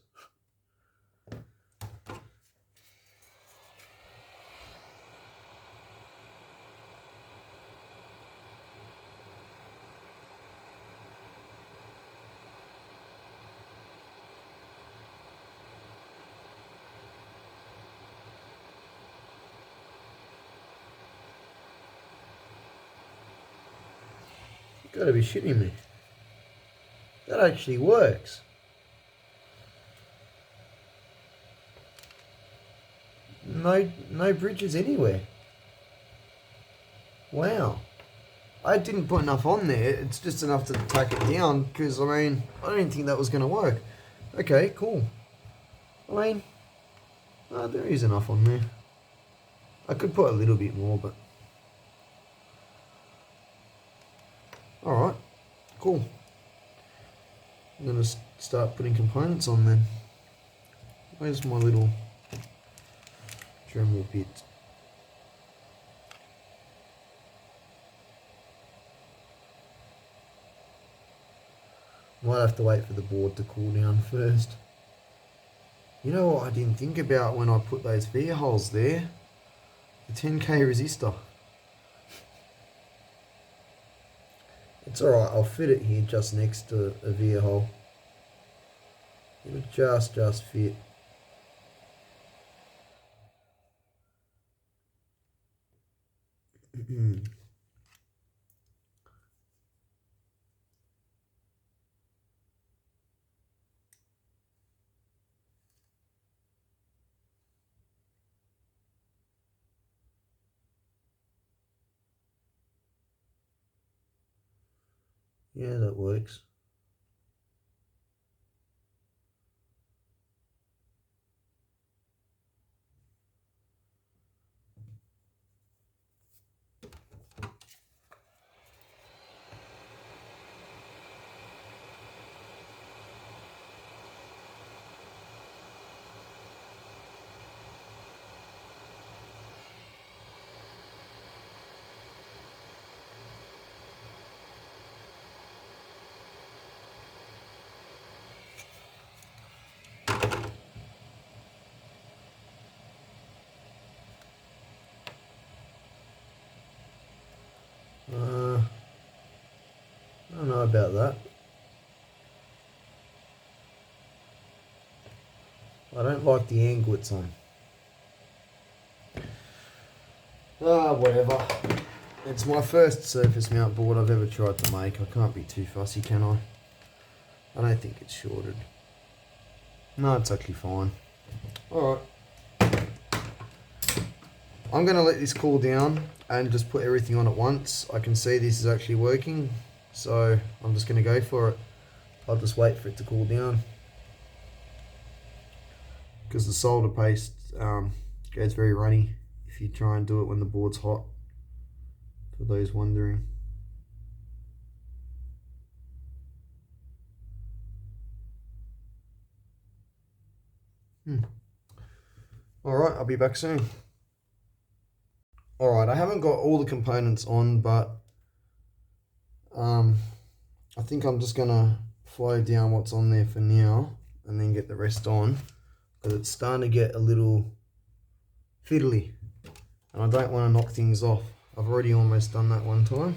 You gotta be shitting me. That actually works. No bridges anywhere. Wow. I didn't put enough on there. It's just enough to tack it down because, I mean, I didn't think that was going to work. Okay, cool. I mean, there is enough on there. I could put a little bit more, but... Alright, cool. I'm going to start putting components on then. Where's my little Dremel bit? Might have to wait for the board to cool down first. You know what I didn't think about when I put those via holes there? The 10k resistor. It's alright, I'll fit it here just next to a via hole. It'll just fit. Yeah, that works. I don't know about that. I don't like the angle it's on. Whatever. It's my first surface mount board I've ever tried to make. I can't be too fussy, can I? I don't think it's shorted. No, it's actually fine. Alright. I'm going to let this cool down and just put everything on at once. I can see this is actually working, so I'm just going to go for it. I'll just wait for it to cool down. Because the solder paste goes very runny if you try and do it when the board's hot, for those wondering. Alright, I'll be back soon. Alright, I haven't got all the components on, but I think I'm just gonna flow down what's on there for now and then get the rest on, because it's starting to get a little fiddly and I don't want to knock things off. I've already almost done that one time.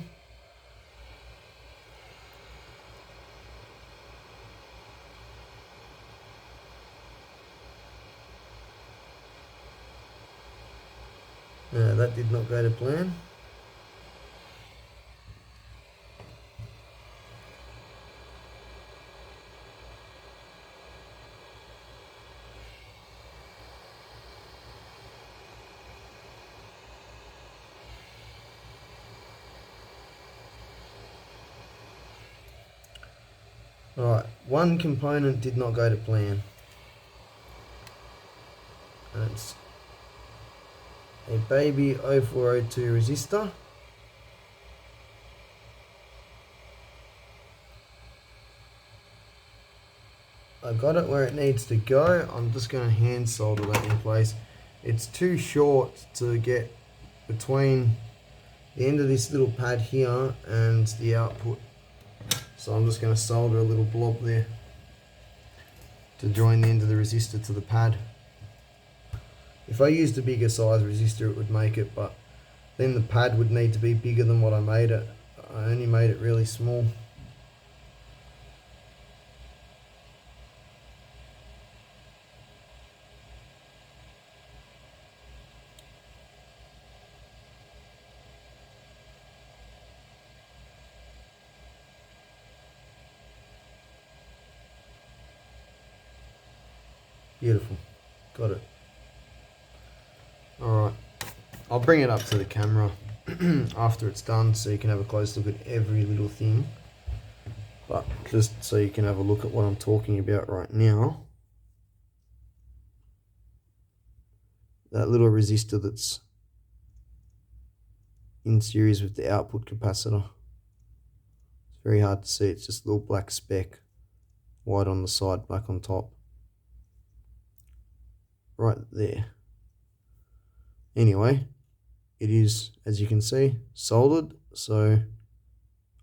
That did not go to plan. Alright, one component did not go to plan. And it's a baby 0402 resistor. I got it where it needs to go. I'm just going to hand solder that in place. It's too short to get between the end of this little pad here and the output. So I'm just going to solder a little blob there to join the end of the resistor to the pad. If I used a bigger size resistor it would make it, but then the pad would need to be bigger than what I made it. I only made it really small. Beautiful, got it. Alright, I'll bring it up to the camera after it's done so you can have a close look at every little thing. But just so you can have a look at what I'm talking about right now. That little resistor that's in series with the output capacitor. It's very hard to see, it's just a little black speck. White on the side, black on top. Right there. Anyway, it is, as you can see, soldered, so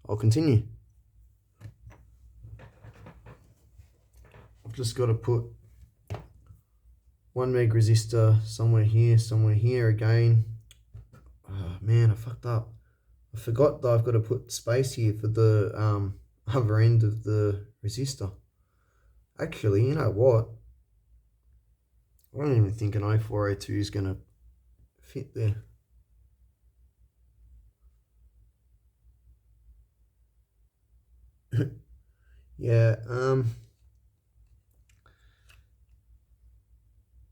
I'll continue. I've just got to put 1 meg resistor somewhere here again. Oh man, I fucked up. I forgot that I've got to put space here for the other end of the resistor. Actually, you know what? I don't even think an 0402 is going to fit there. Yeah,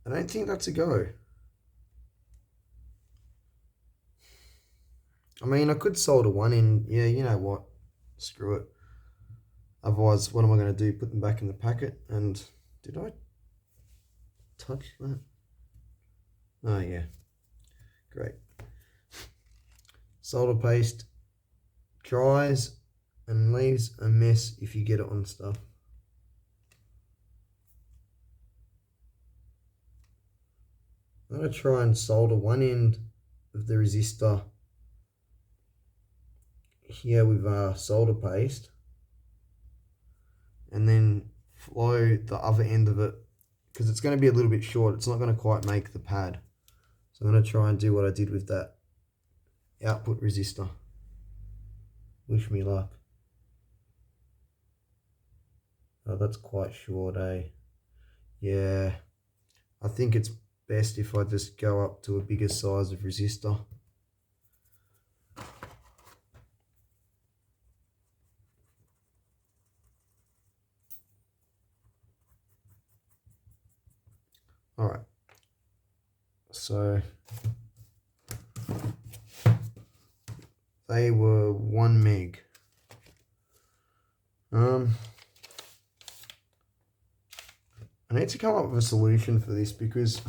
I don't think that's a go. I mean, I could solder one in. Yeah, you know what? Screw it. Otherwise, what am I going to do? Put them back in the packet? And did I touch that? Oh, yeah. Great. Solder paste dries and leaves a mess if you get it on stuff. I'm going to try and solder one end of the resistor here with solder paste and then flow the other end of it, because it's going to be a little bit short. It's not going to quite make the pad. So I'm going to try and do what I did with that output resistor. Wish me luck. Oh, that's quite short, eh? Yeah, I think it's best if I just go up to a bigger size of resistor. All right, so they were 1 meg. I need to come up with a solution for this because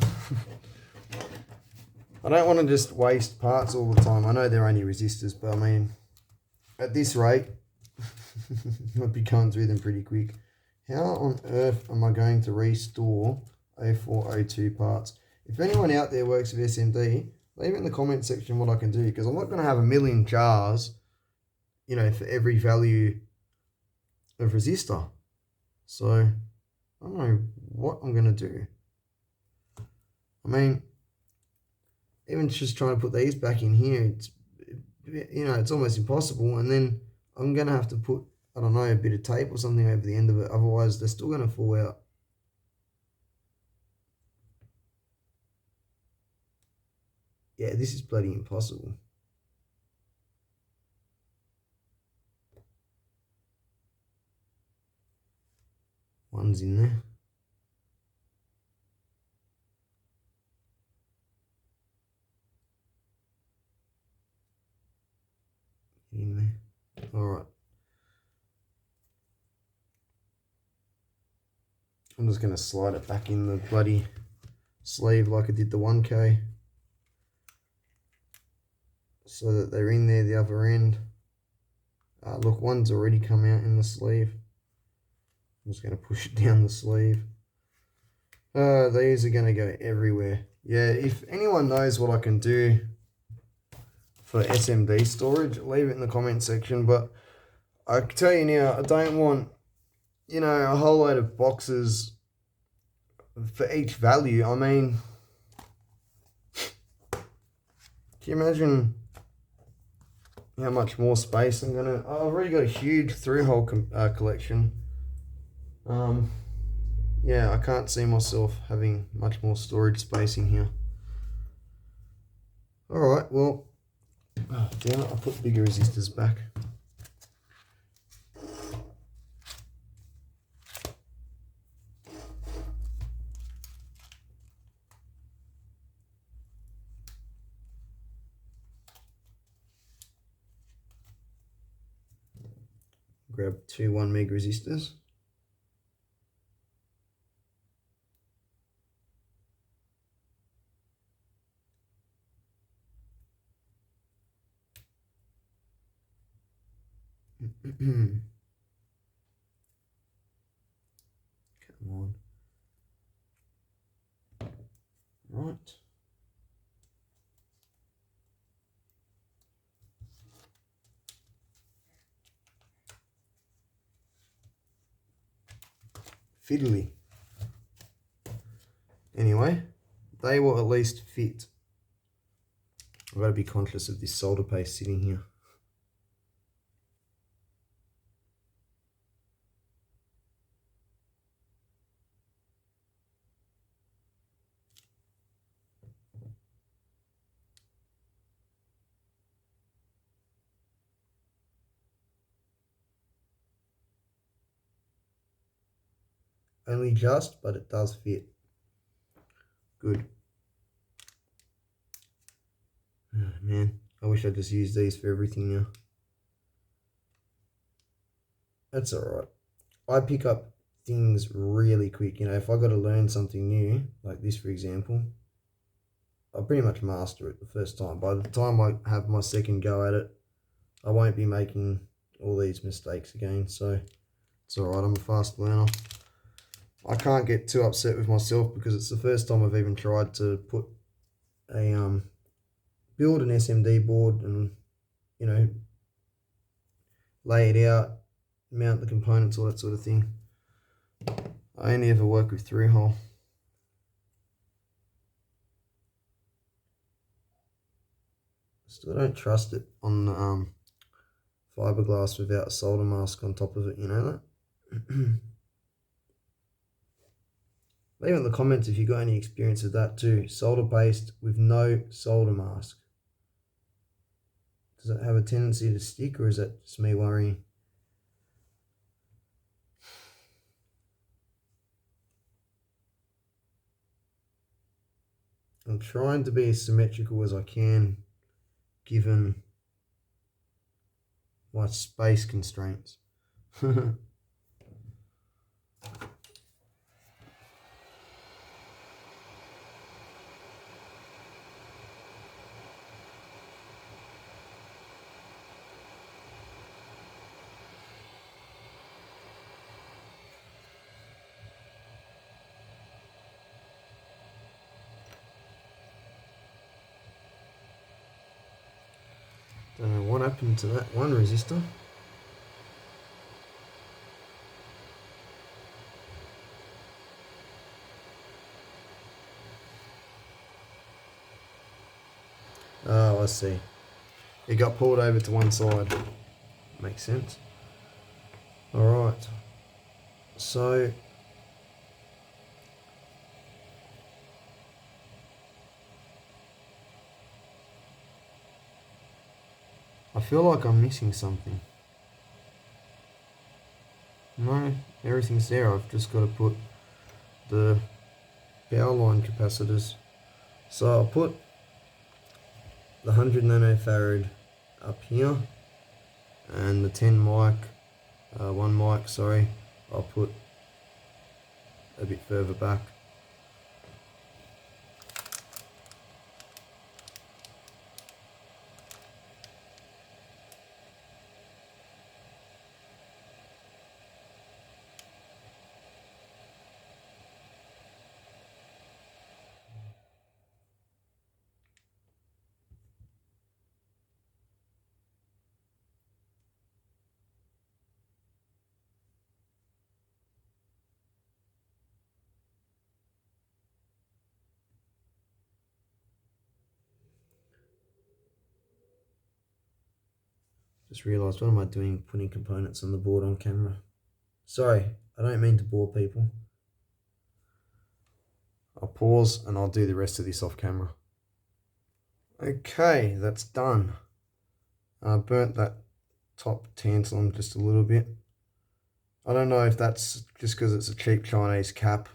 I don't want to just waste parts all the time. I know they're only resistors, but I mean, at this rate, I'll be going through them pretty quick. How on earth am I going to restore 0402 parts? If anyone out there works with SMD, leave it in the comment section what I can do, because I'm not going to have a million jars you know, for every value of resistor. So I don't know what I'm going to do. I mean, even just trying to put these back in here, it's, you know, it's almost impossible. And then I'm going to have to put, I don't know, a bit of tape or something over the end of it. Otherwise, they're still going to fall out. Yeah, this is bloody impossible. One's in there. In there. All right. I'm just going to slide it back in the bloody sleeve like I did the 1K. So that they're in there the other end. Look, one's already come out in the sleeve. I'm just going to push it down the sleeve. These are going to go everywhere. Yeah, if anyone knows what I can do for SMD storage, leave it in the comment section. But I can tell you now, I don't want, you know, a whole load of boxes for each value. I mean, can you imagine how much more space I'm gonna... I've already got a huge through-hole collection. Yeah, I can't see myself having much more storage space in here. Alright, well, damn it, I put bigger resistors back. Grab two 1 meg resistors. Come on. Right. Fiddly. Anyway, they will at least fit. I've got to be conscious of this solder paste sitting here. Only just, but it does fit. Good. Oh, man, I wish I just used these for everything now. That's alright. I pick up things really quick. You know, if I got to learn something new, like this for example, I'll pretty much master it the first time. By the time I have my second go at it, I won't be making all these mistakes again. So it's alright, I'm a fast learner. I can't get too upset with myself because it's the first time I've even tried to put a build an SMD board and, you know, lay it out, mount the components, all that sort of thing. I only ever work with through-hole. Still don't trust it on the fiberglass without a solder mask on top of it, you know that? Leave in the comments if you got any experience with that too. Solder paste with no solder mask. Does it have a tendency to stick, or is that just me worrying? I'm trying to be as symmetrical as I can given my space constraints. Don't know what happened to that one resistor. see. It got pulled over to one side. Makes sense. Alright. So I feel like I'm missing something. No, everything's there. I've just got to put the power line capacitors. So I'll put the 100 nanofarad up here, and the 1 mic, sorry, I'll put a bit further back. Just realised, what am I doing putting components on the board on camera? Sorry, I don't mean to bore people. I'll pause and I'll do the rest of this off camera. Okay, that's done. I burnt that top tantalum just a little bit. I don't know if that's just because it's a cheap Chinese cap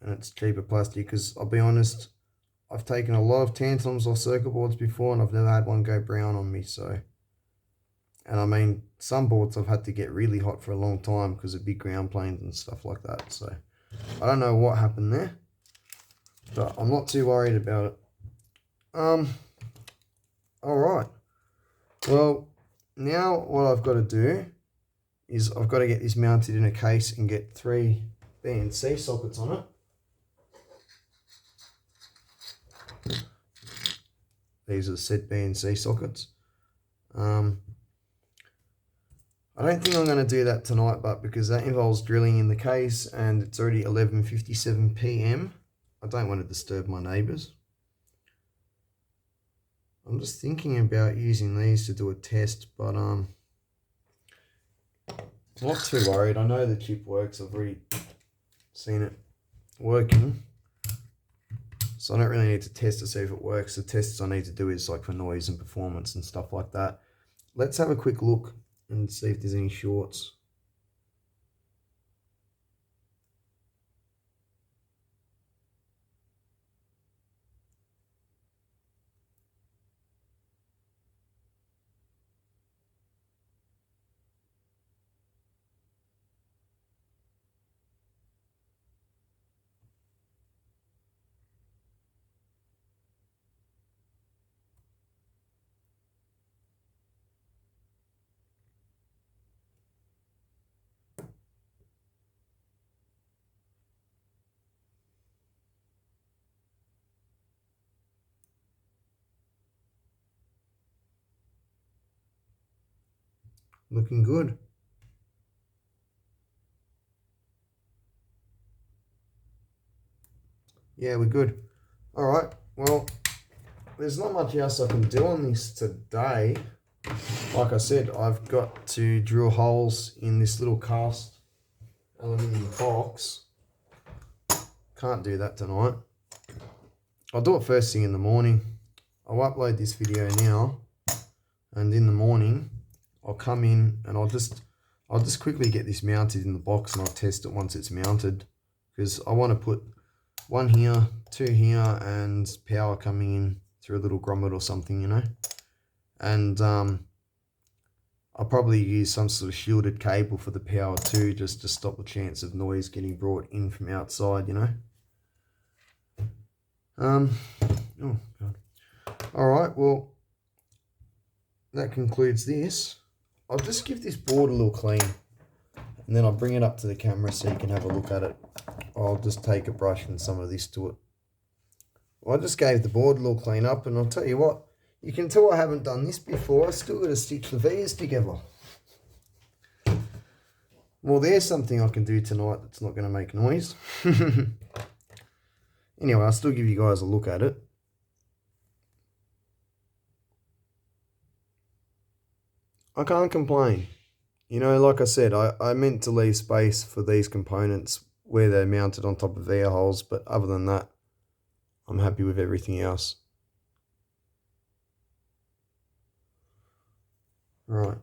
and it's cheaper plastic, because I'll be honest, I've taken a lot of tantalums off circuit boards before and I've never had one go brown on me, so. And I mean, some boards I've had to get really hot for a long time because of big ground planes and stuff like that. So I don't know what happened there, but I'm not too worried about it. All right. Well, now what I've got to do is I've got to get this mounted in a case and get 3 BNC sockets on it. These are said BNC sockets. I don't think I'm going to do that tonight, but because that involves drilling in the case and it's already 11:57 p.m, I don't want to disturb my neighbours. I'm just thinking about using these to do a test, but not too worried. I know the chip works. I've already seen it working, so I don't really need to test to see if it works. The tests I need to do is like for noise and performance and stuff like that. Let's have a quick look and see if there's any shorts. Looking good. Yeah, we're good. All right, well, there's not much else I can do on this today. Like I said, I've got to drill holes in this little cast aluminium box. Can't do that tonight. I'll do it first thing in the morning. I'll upload this video now, and in the morning I'll come in and I'll just quickly get this mounted in the box and I'll test it once it's mounted, because I want to put 1 here, 2 here, and power coming in through a little grommet or something, you know. And I'll probably use some sort of shielded cable for the power too, just to stop the chance of noise getting brought in from outside, you know. Oh God. All right, well, that concludes this. I'll just give this board a little clean, and then I'll bring it up to the camera so you can have a look at it. I'll just take a brush and some of this to it. Well, I just gave the board a little clean up, and I'll tell you what, you can tell I haven't done this before. I still got to stitch the V's together. Well, there's something I can do tonight that's not going to make noise. Anyway, I'll still give you guys a look at it. I can't complain. You know, like I said, I meant to leave space for these components where they're mounted on top of air holes, but other than that, I'm happy with everything else. Right.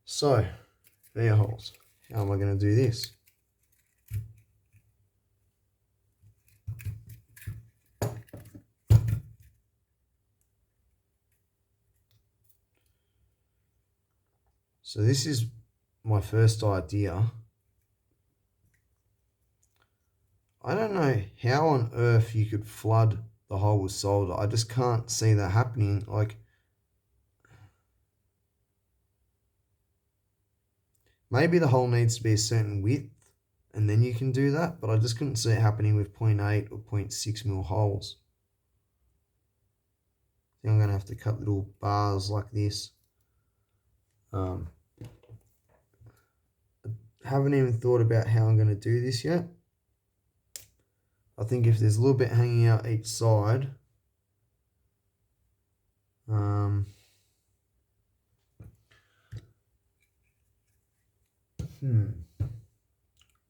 So, air holes. How am I going to do this? So this is my first idea. I don't know how on earth you could flood the hole with solder. I just can't see that happening. Like, maybe the hole needs to be a certain width and then you can do that, but I just couldn't see it happening with 0.8 or 0.6 mil holes. I think I'm going to have to cut little bars like this. Haven't even thought about how I'm going to do this yet. I think if there's a little bit hanging out each side,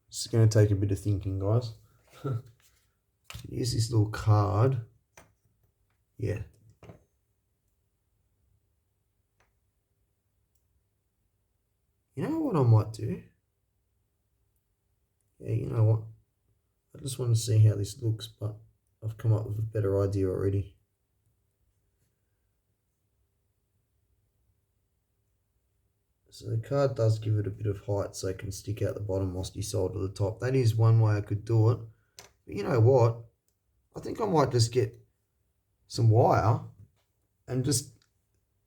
it's going to take a bit of thinking, guys. Here's this little card. Yeah. You know what I might do? Yeah, you know what? I just want to see how this looks, but I've come up with a better idea already. So the card does give it a bit of height so it can stick out the bottom whilst you solder the top. That is one way I could do it. But you know what? I think I might just get some wire and just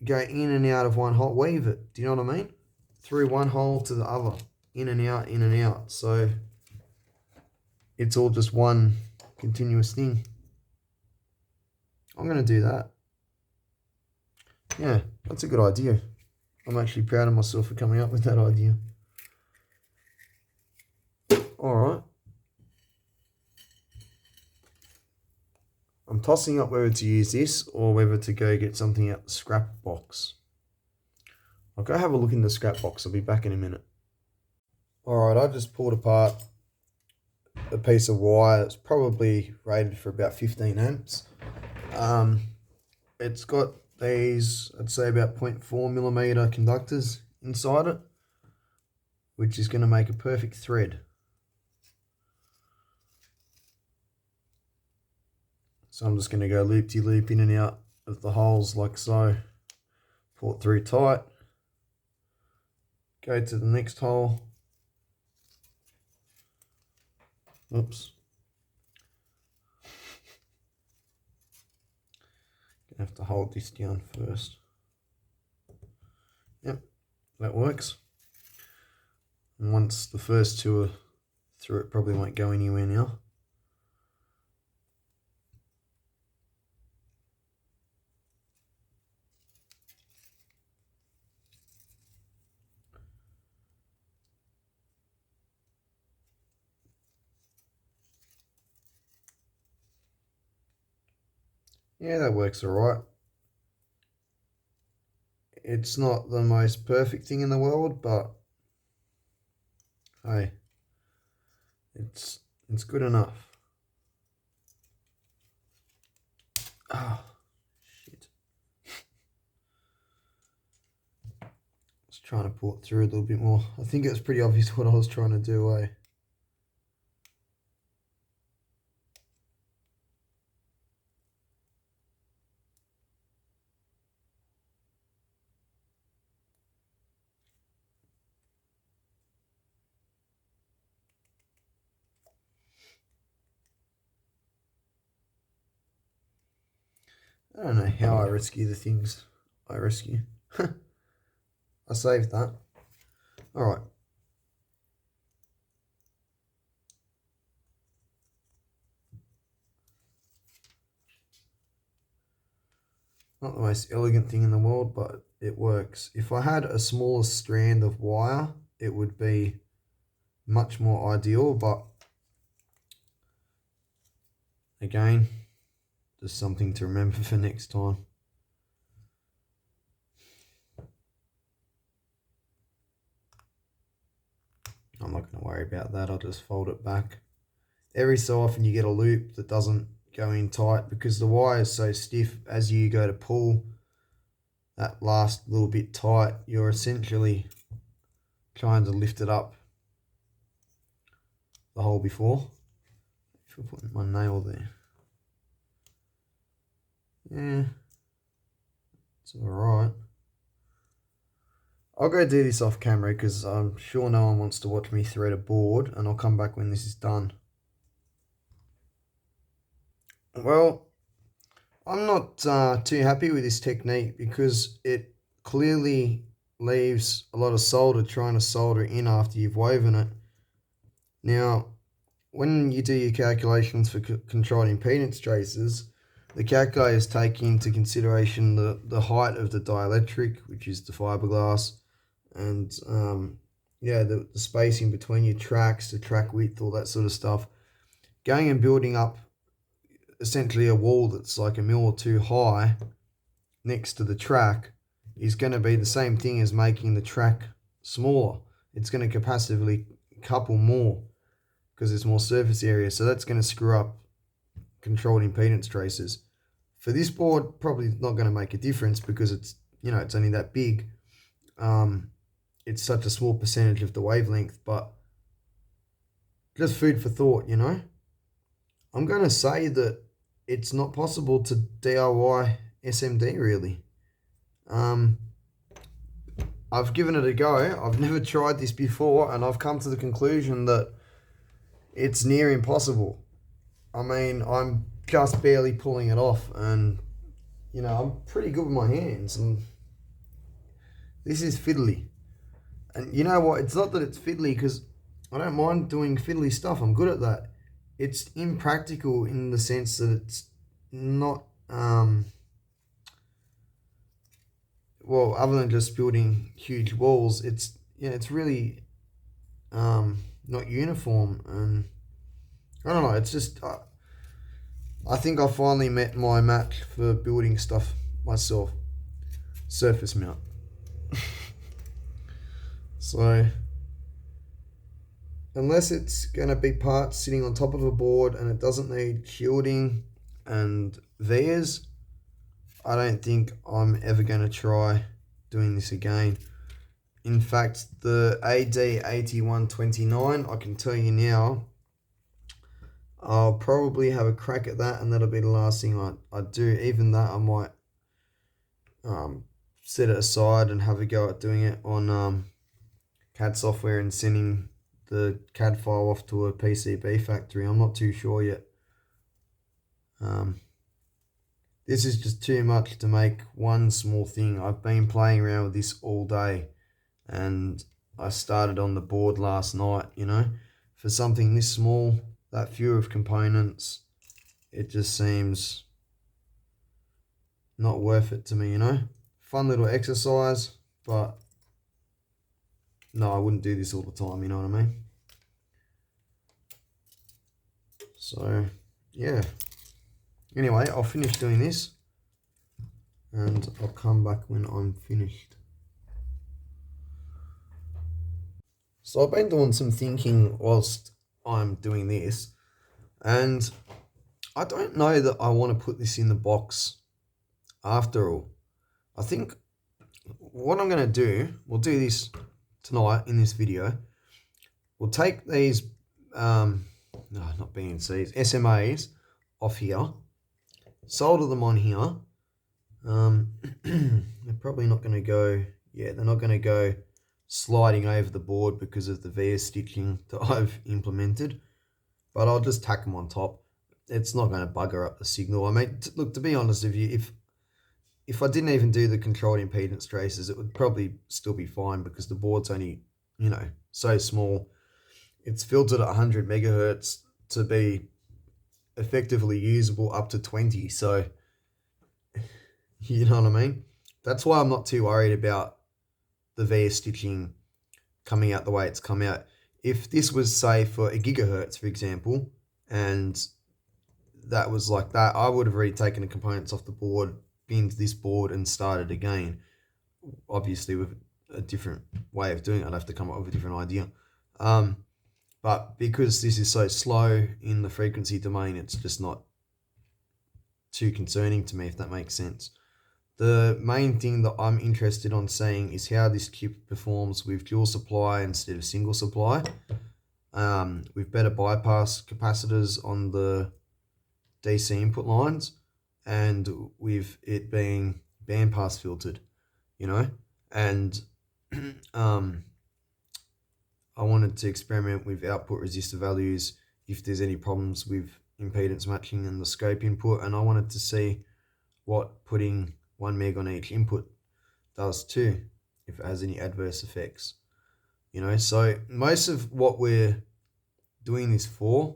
go in and out of one hole, weave it. Do you know what I mean? Through one hole to the other, in and out, in and out. So it's all just one continuous thing. I'm going to do that. Yeah, that's a good idea. I'm actually proud of myself for coming up with that idea. All right. I'm tossing up whether to use this or whether to go get something out the scrap box. I'll go have a look in the scrap box. I'll be back in a minute. All right, I just pulled apart a piece of wire. It's probably rated for about 15 amps. It's got these, I'd say about 0.4 millimeter conductors inside it, which is going to make a perfect thread. So I'm just going to go loop-de-loop in and out of the holes like so. Pull it through tight. Go to the next hole. Oops. Gonna have to hold this down first. Yep, that works. And once the first two are through, it probably won't go anywhere now. Yeah, that works all right. It's not the most perfect thing in the world, but hey, it's good enough. Ah, shit. I was trying to pull it through a little bit more. I think it was pretty obvious what I was trying to do, eh? I don't know how I rescue the things I rescue. I saved that. All right. Not the most elegant thing in the world, but it works. If I had a smaller strand of wire, it would be much more ideal, but again, just something to remember for next time. worry about that. I'll just fold it back. Every so often you get a loop that doesn't go in tight because the wire is so stiff. As you go to pull that last little bit tight, you're essentially trying to lift it up the hole before. If I put my nail there. Yeah, it's alright. I'll go do this off camera because I'm sure no one wants to watch me thread a board, and I'll come back when this is done. Well, I'm not too happy with this technique because it clearly leaves a lot of solder trying to solder in after you've woven it. Now, when you do your calculations for controlled impedance traces, the calculators take into consideration the height of the dielectric, which is the fiberglass, and the spacing between your tracks, the track width, all that sort of stuff. Going and building up essentially a wall that's like a mil or two high next to the track is going to be the same thing as making the track smaller. It's going to capacitively couple more because there's more surface area, so that's going to screw up controlled impedance traces. For this board, probably not going to make a difference because it's only that big. It's such a small percentage of the wavelength, but just food for thought, I'm going to say that it's not possible to DIY SMD really. I've given it a go. I've never tried this before, and I've come to the conclusion that it's near impossible. I mean, I'm just barely pulling it off, and I'm pretty good with my hands, and this is fiddly. And you know what? It's not that it's fiddly because I don't mind doing fiddly stuff. I'm good at that. It's impractical in the sense that it's not, well, other than just building huge walls, it's really not uniform, and I don't know. It's just I think I finally met my match for building stuff myself. Surface mount. So, unless it's going to be parts sitting on top of a board and it doesn't need shielding and vias, I don't think I'm ever going to try doing this again. In fact, the AD8129, I can tell you now, I'll probably have a crack at that, and that'll be the last thing I do. Even that, I might set it aside and have a go at doing it on CAD software and sending the CAD file off to a PCB factory. I'm not too sure yet. This is just too much to make one small thing. I've been playing around with this all day, and I started on the board last night, For something this small, that few of components, it just seems not worth it to me, Fun little exercise, but no, I wouldn't do this all the time, you know what I mean? So, yeah. Anyway, I'll finish doing this, and I'll come back when I'm finished. So I've been doing some thinking whilst I'm doing this, and I don't know that I want to put this in the box after all. I think what I'm going to do, we'll do this tonight in this video. We'll take these, not BNCs, SMAs off here, solder them on here. They're probably not going to go, they're not going to go sliding over the board because of the VS stitching that I've implemented, but I'll just tack them on top. It's not going to bugger up the signal. I mean, look, to be honest with you, if I didn't even do the controlled impedance traces, it would probably still be fine because the board's only, so small. It's filtered at 100 megahertz to be effectively usable up to 20. So, you know what I mean? That's why I'm not too worried about the VS stitching coming out the way it's come out. If this was, say, for a gigahertz, for example, and that was like that, I would have already taken the components off the board, binned this board, and started again. Obviously, with a different way of doing it, I'd have to come up with a different idea. But because this is so slow in the frequency domain, it's just not too concerning to me, if that makes sense. The main thing that I'm interested on seeing is how this chip performs with dual supply instead of single supply, with better bypass capacitors on the DC input lines, and with it being bandpass filtered, and I wanted to experiment with output resistor values if there's any problems with impedance matching and the scope input, and I wanted to see what putting 1 meg on each input does too, if it has any adverse effects. So most of what we're doing this for,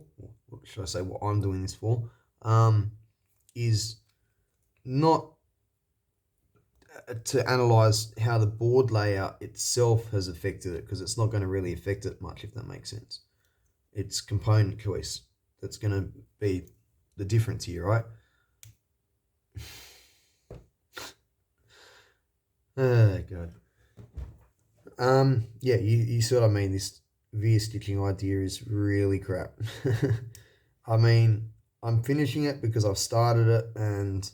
what should I say, what I'm doing this for, is not to analyze how the board layout itself has affected it, because it's not going to really affect it much, if that makes sense. It's component choice that's going to be the difference here, right? Oh god. Yeah, you see what I mean. This veer stitching idea is really crap. I mean, I'm finishing it because I've started it, and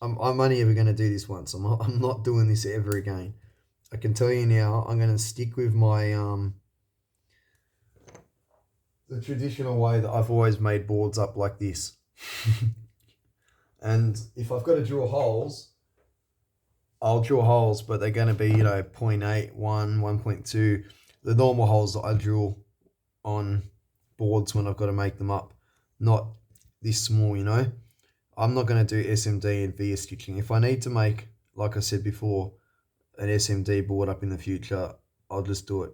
I'm only ever going to do this once. I'm not doing this ever again. I can tell you now, I'm going to stick with my the traditional way that I've always made boards up like this. And if I've got to drill holes, I'll drill holes, but they're going to be 0.8, 1, 1.2, the normal holes that I drill on boards when I've got to make them up, not this small. I'm not going to do SMD and VS stitching. If I need to make, like I said before, an SMD board up in the future, I'll just do it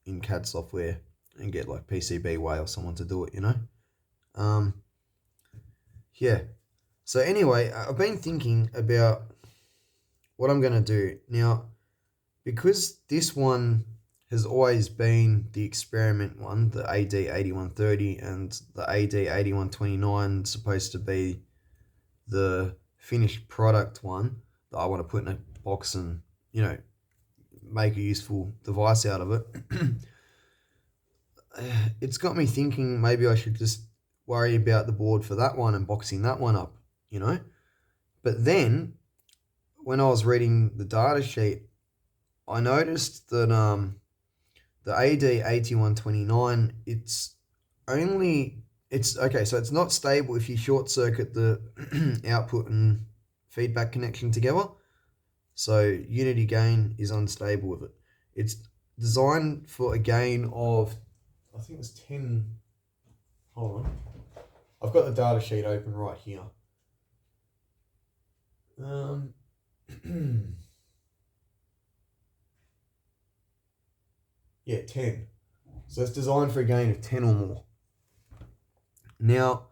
in CAD software and get like PCBWay or someone to do it, Yeah. So anyway, I've been thinking about what I'm going to do. Now, because this one has always been the experiment one, the AD8130 and the AD8129 supposed to be the finished product one that I want to put in a box and, make a useful device out of it. It's got me thinking maybe I should just worry about the board for that one and boxing that one up, But then, when I was reading the data sheet, I noticed that the AD8129, it's okay, so it's not stable if you short circuit the output and feedback connection together. So unity gain is unstable with it. It's designed for a gain of, I think it's 10. Hold on. I've got the data sheet open right here. Yeah, 10. So it's designed for a gain of 10 or more. Now,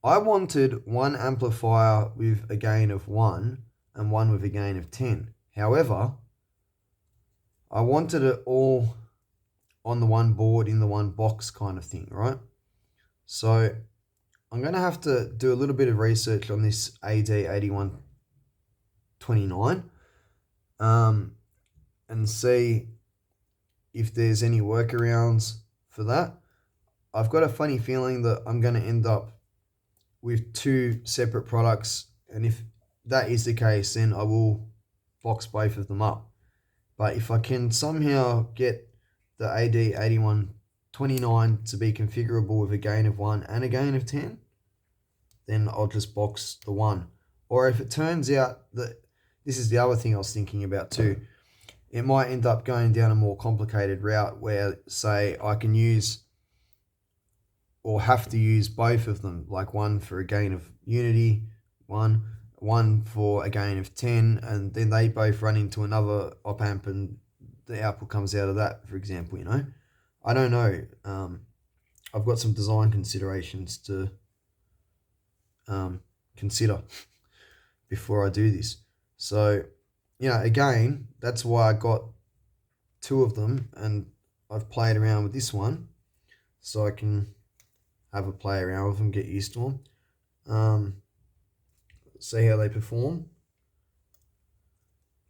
I wanted one amplifier with a gain of 1 and one with a gain of 10. However, I wanted it all on the one board in the one box kind of thing, right? So I'm going to have to do a little bit of research on this AD8129 and see if there's any workarounds for that. I've got a funny feeling that I'm going to end up with two separate products, and if that is the case, then I will box both of them up. But if I can somehow get the AD8129 to be configurable with a gain of 1 and a gain of 10, then I'll just box the one. Or if it turns out that, this is the other thing I was thinking about too, it might end up going down a more complicated route where, say, I can use or have to use both of them, like one for a gain of unity, one for a gain of 10, and then they both run into another op amp and the output comes out of that, for example, I don't know. I've got some design considerations to consider before I do this. So, again, that's why I got two of them, and I've played around with this one so I can have a play around with them, get used to them, see how they perform.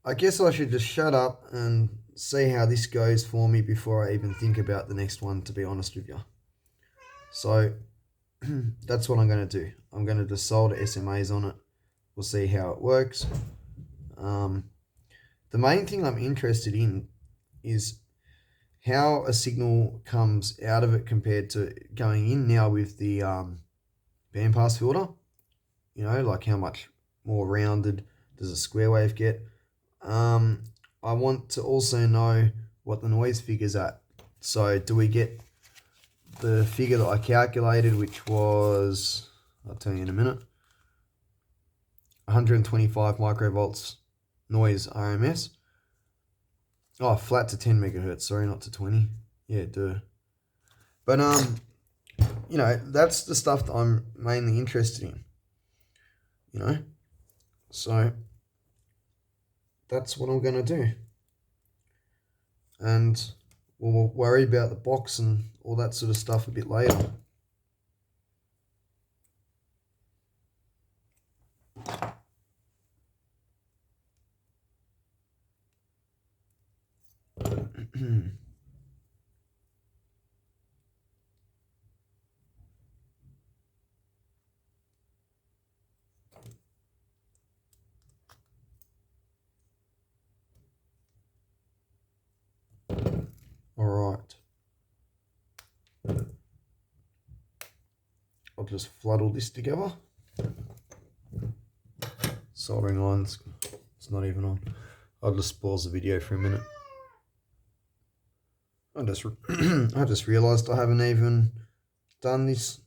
I guess I should just shut up and see how this goes for me before I even think about the next one, to be honest with you. So that's what I'm going to do. I'm going to just solder SMAs on it. We'll see how it works. The main thing I'm interested in is how a signal comes out of it compared to going in now with the bandpass filter. You know, like how much more rounded does a square wave get. I want to also know what the noise figure's at. So do we get the figure that I calculated, which was, I'll tell you in a minute, 125 microvolts noise RMS. Oh, flat to 10 megahertz, sorry, not to 20. Yeah, duh. But, you know, that's the stuff that I'm mainly interested in, you know? So, that's what I'm going to do. And we'll worry about the box and all that sort of stuff a bit later. All right. I'll just flood all this together. Soldering lines, it's not even on. I'll just pause the video for a minute. I just realised I haven't even done this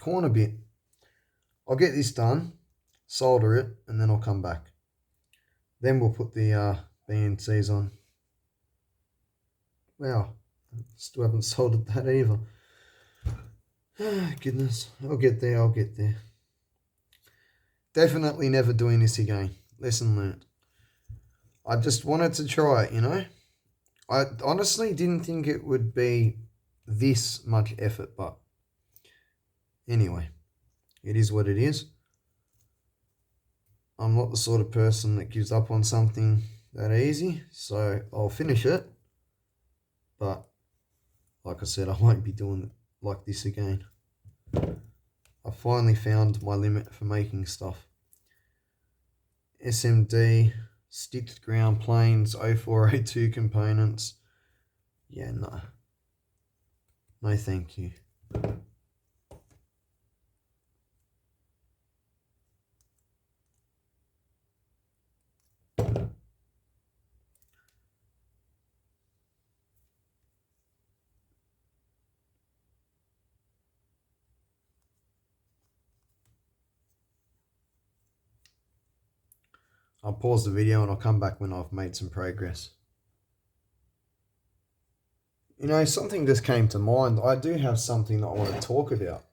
corner bit. I'll get this done, solder it, and then I'll come back. Then we'll put the BNCs on. Wow, still haven't soldered that either. Goodness, I'll get there. Definitely never doing this again. Lesson learned. I just wanted to try it, you know. I honestly didn't think it would be this much effort, but anyway, it is what it is. I'm not the sort of person that gives up on something that easy, so I'll finish it. But like I said, I won't be doing it like this again. I finally found my limit for making stuff. SMD, stitched ground planes, 0402 components. Yeah, no. No thank you. I'll pause the video and I'll come back when I've made some progress. You know, something just came to mind. I do have something that I want to talk about.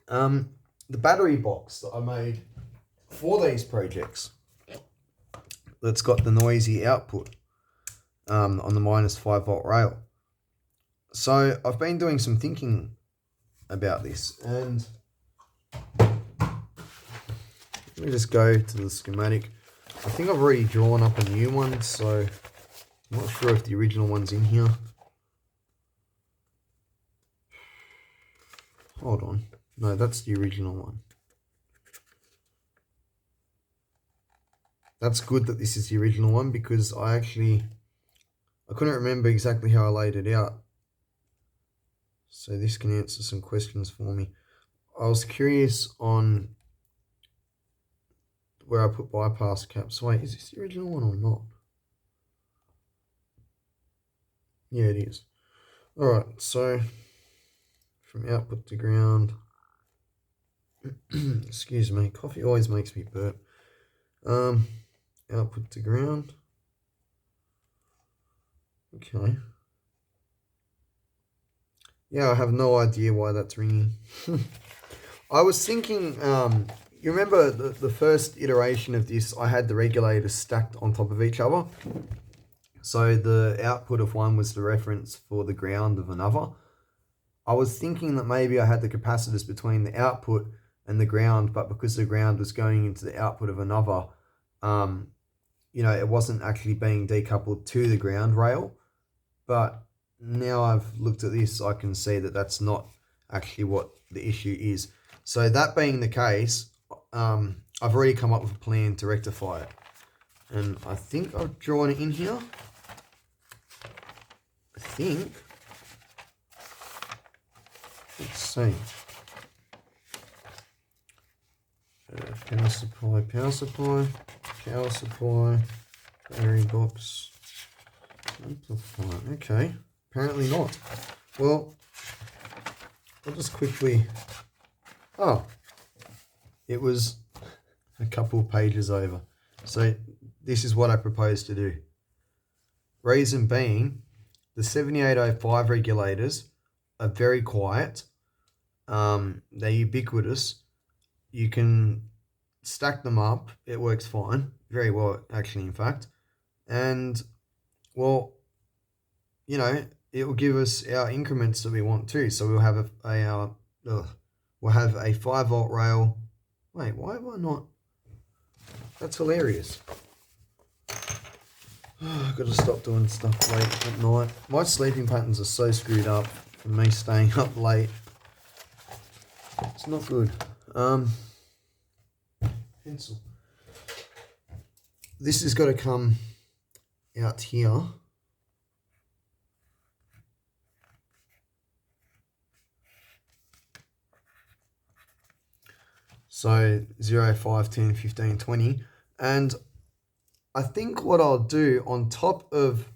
The battery box that I made for these projects that's got the noisy output on the -5 volt rail. So I've been doing some thinking about this, and let me just go to the schematic. I think I've already drawn up a new one, so I'm not sure if the original one's in here. Hold on. No, that's the original one. That's good that this is the original one, because I couldn't remember exactly how I laid it out. So this can answer some questions for me. I was curious on where I put bypass caps. Wait, is this the original one or not? Yeah, it is. Alright, so from output to ground. Excuse me, coffee always makes me burp. Output to ground. Okay. Yeah, I have no idea why that's ringing. I was thinking, you remember the first iteration of this, I had the regulators stacked on top of each other. So the output of one was the reference for the ground of another. I was thinking that maybe I had the capacitors between the output and the ground, but because the ground was going into the output of another, you know, it wasn't actually being decoupled to the ground rail. But now I've looked at this, I can see that that's not actually what the issue is. So that being the case, I've already come up with a plan to rectify it. And I think I've drawn it in here. I think. Let's see. Power supply, power supply, power supply, battery box, amplifier. Okay, apparently not. Well, I'll just quickly... Oh, it was a couple of pages over. So this is what I propose to do. Reason being, the 7805 regulators are very quiet. They're ubiquitous. You can stack them up. It works fine. Very well, actually, in fact. And, well, you know, it will give us our increments that we want too. So we'll have we'll have a 5-volt rail. Wait, why have I not? That's hilarious. I've got to stop doing stuff late at night. My sleeping patterns are so screwed up from me staying up late. It's not good. Pencil. This has got to come out here. So 0, 5, 10, 15, 20. And I think what I'll do on top of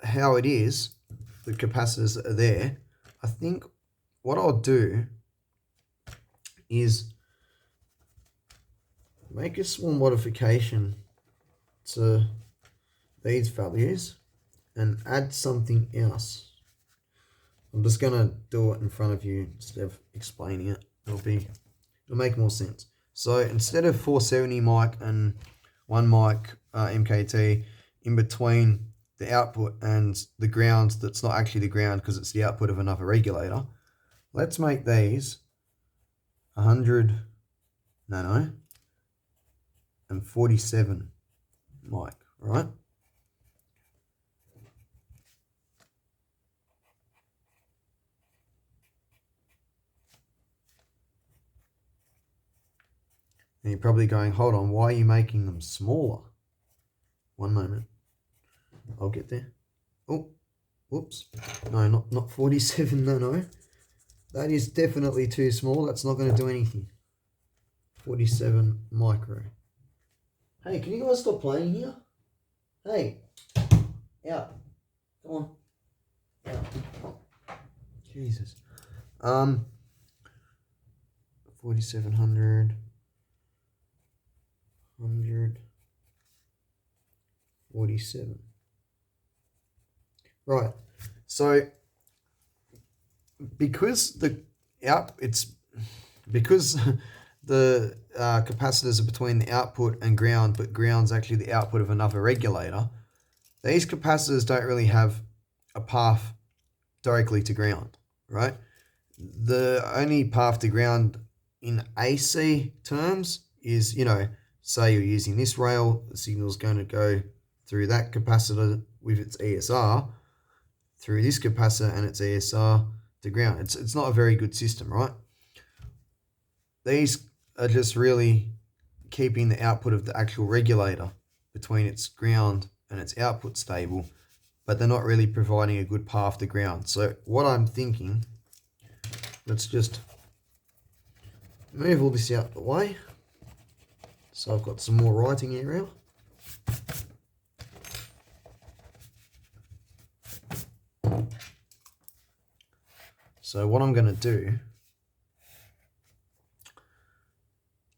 how it is, the capacitors that are there, I think what I'll do is make a small modification to these values and add something else. I'm just going to do it in front of you instead of explaining it. It'll make more sense. So instead of 470 mic and 1 mic MKT in between the output and the ground that's not actually the ground because it's the output of another regulator, let's make these 100 nano and 47 mic, right? And you're probably going, hold on, why are you making them smaller? One moment. I'll get there. Oh, whoops. No, not 47 nano. That is definitely too small. That's not going to do anything. 47 micro. Hey, can you guys stop playing here? Hey, out. Come on. Out. Jesus. 4700. 100. 47. Right. So because the capacitors are between the output and ground, but ground's actually the output of another regulator, these capacitors don't really have a path directly to ground, right? The only path to ground in AC terms is, you know, say you're using this rail, the signal's going to go through that capacitor with its ESR, through this capacitor and its ESR to ground. It's not a very good system, right? These are just really keeping the output of the actual regulator between its ground and its output stable, but they're not really providing a good path to ground. So what I'm thinking, let's just move all this out the way. So I've got some more writing area. So what I'm going to do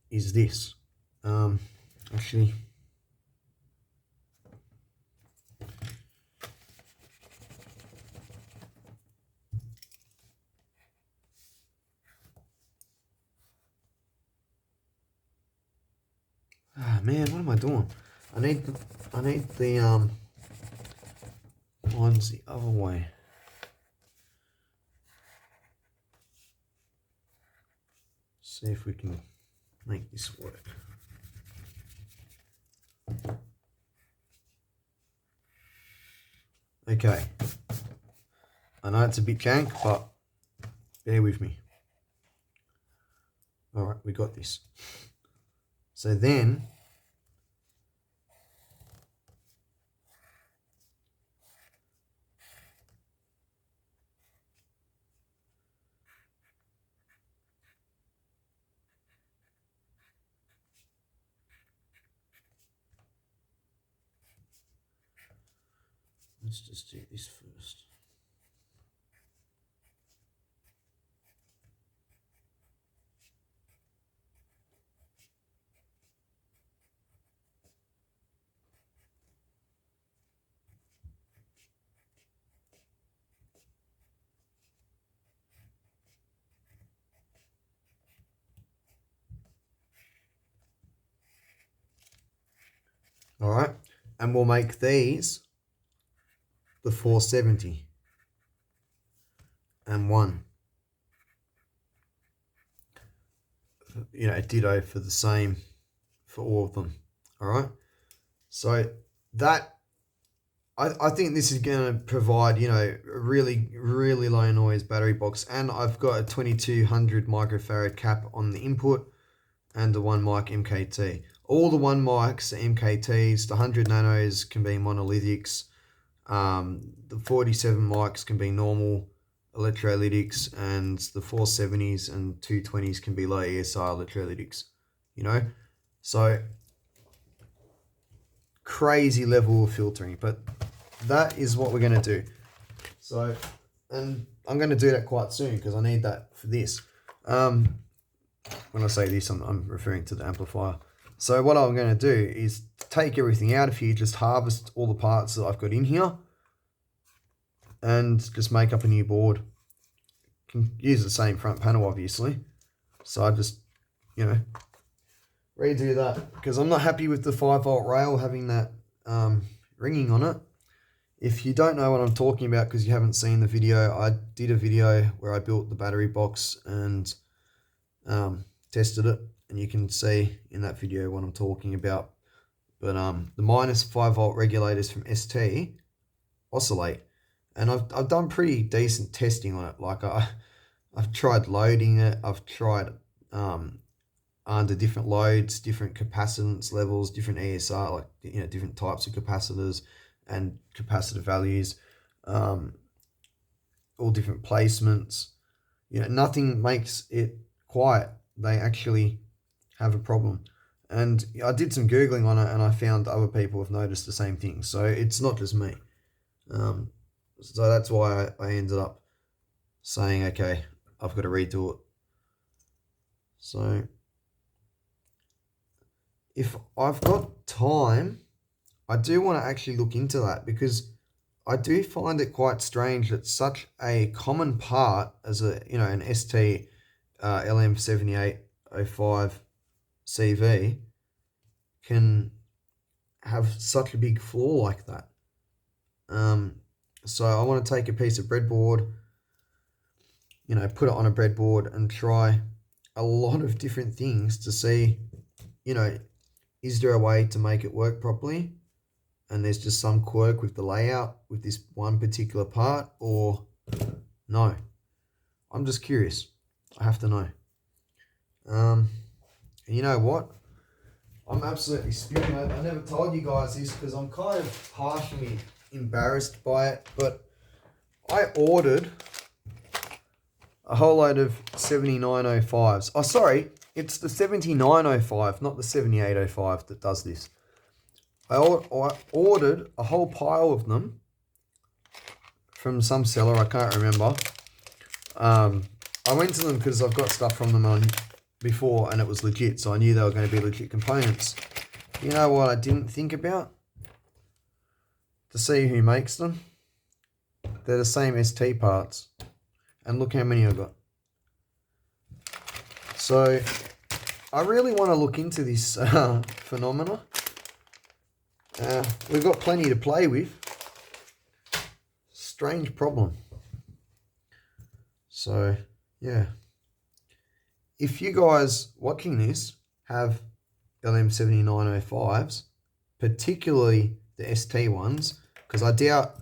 is this. Actually, man, what am I doing? I need the lines the other way. See if we can make this work. Okay. I know it's a bit jank, but bear with me. All right, we got this. So then, let's just do this first. All right, and we'll make these the 470 and 1. You know, ditto for the same for all of them. All right, so that I think this is going to provide, you know, a really, really low noise battery box. And I've got a 2200 microfarad cap on the input and the 1 mic MKT. All the 1 mics are MKTs, the 100 nanos can be monolithics, the 47 mics can be normal electrolytics, and the 470s and 220s can be low ESR electrolytics, you know? So crazy level of filtering, but that is what we're going to do. So, and I'm going to do that quite soon because I need that for this. When I say this, I'm referring to the amplifier. So what I'm going to do is take everything out of here, just harvest all the parts that I've got in here, and just make up a new board. Can use the same front panel, obviously. So I just, you know, redo that because I'm not happy with the 5-volt rail having that ringing on it. If you don't know what I'm talking about because you haven't seen the video, I did a video where I built the battery box and tested it, and you can see in that video what I'm talking about. But the minus 5-volt regulators from ST oscillate, and I've done pretty decent testing on it. Like I've tried loading it, I've tried under different loads, different capacitance levels, different ESR, like, you know, different types of capacitors and capacitor values, all different placements. You know, nothing makes it quiet. They actually have a problem. And I did some Googling on it, and I found other people have noticed the same thing. So it's not just me. So that's why I ended up saying, okay, I've got to redo it. So if I've got time, I do want to actually look into that because I do find it quite strange that such a common part as a, you know, an ST LM7805 CV can have such a big flaw like that. So I want to take a piece of breadboard, you know, put it on a breadboard and try a lot of different things to see, you know, is there a way to make it work properly? And there's just some quirk with the layout with this one particular part, or no. I'm just curious. I have to know. And you know what? I'm absolutely spewing. I never told you guys this because I'm kind of partially embarrassed by it, but I ordered a whole load of 7905s. Oh, sorry, it's the 7905, not the 7805 that does this. I ordered a whole pile of them from some seller, I can't remember. I went to them because I've got stuff from them on before and it was legit, so I knew they were going to be legit components. You know what I didn't think about? To see who makes them. They're the same ST parts. And look how many I've got. So I really want to look into this phenomena. We've got plenty to play with. Strange problem. So, yeah. If you guys watching this have LM7905s, particularly the ST ones, because I doubt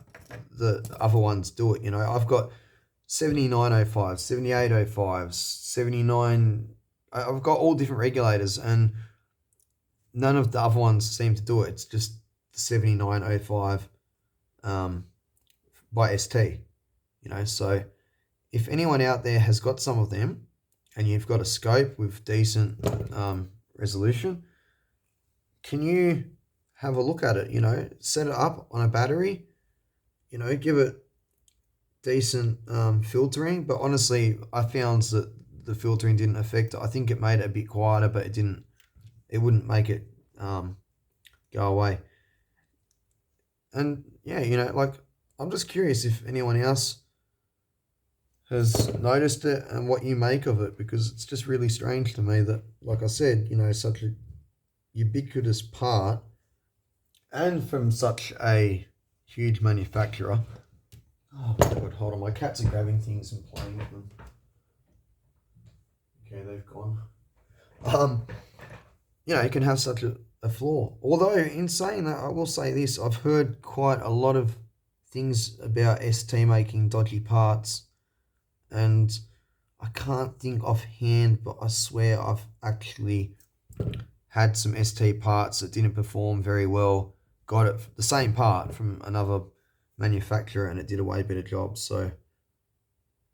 the other ones do it. I've got 7905, 7805, 79. I've got all different regulators, and none of the other ones seem to do it. It's just the 7905 by ST. So if anyone out there has got some of them, and you've got a scope with decent resolution, can you have a look at it? Set it up on a battery, give it decent filtering. But honestly, I found that the filtering didn't affect it. I think it made it a bit quieter, but it wouldn't make it go away. And yeah, like, I'm just curious if anyone else has noticed it and what you make of it, because it's just really strange to me that, like I said, such a ubiquitous part and from such a huge manufacturer. Oh my God, hold on, my cats are grabbing things and playing with them. Okay, they've gone. You can have such a flaw. Although, in saying that, I will say this: I've heard quite a lot of things about ST making dodgy parts, and I can't think offhand, but I swear I've actually had some ST parts that didn't perform very well. Got it, the same part from another manufacturer, and it did a way better job. So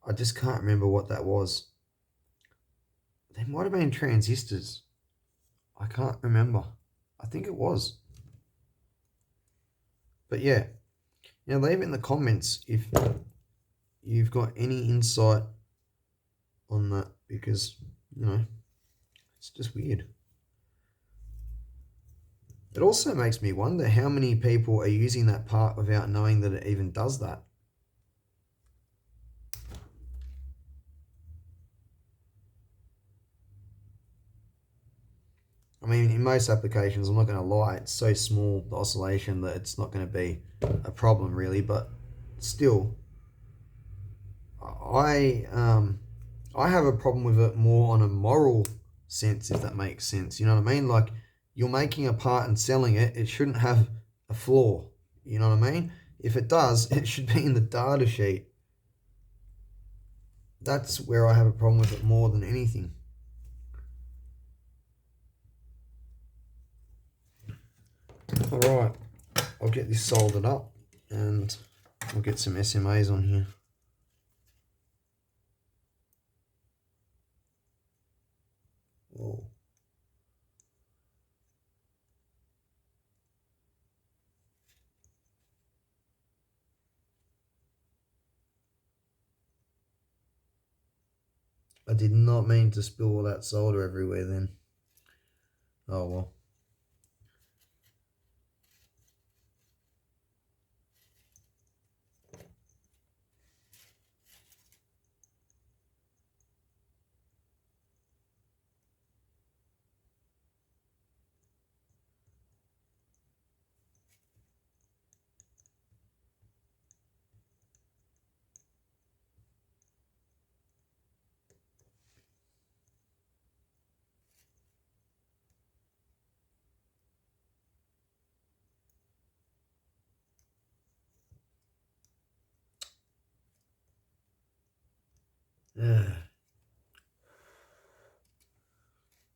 I just can't remember what that was. They might have been transistors. I can't remember. I think it was. But yeah, leave it in the comments if you've got any insight on that, because it's just weird. It also makes me wonder how many people are using that part without knowing that it even does that. I mean, in most applications, I'm not going to lie, it's so small, the oscillation, that it's not going to be a problem really. But still, I have a problem with it more on a moral sense, if that makes sense. You know what I mean? Like, you're making a part and selling it, it shouldn't have a flaw. You know what I mean? If it does, it should be in the data sheet. That's where I have a problem with it more than anything. All right, I'll get this soldered up and we'll get some SMAs on here. Whoa. I did not mean to spill all that solder everywhere then. Oh well.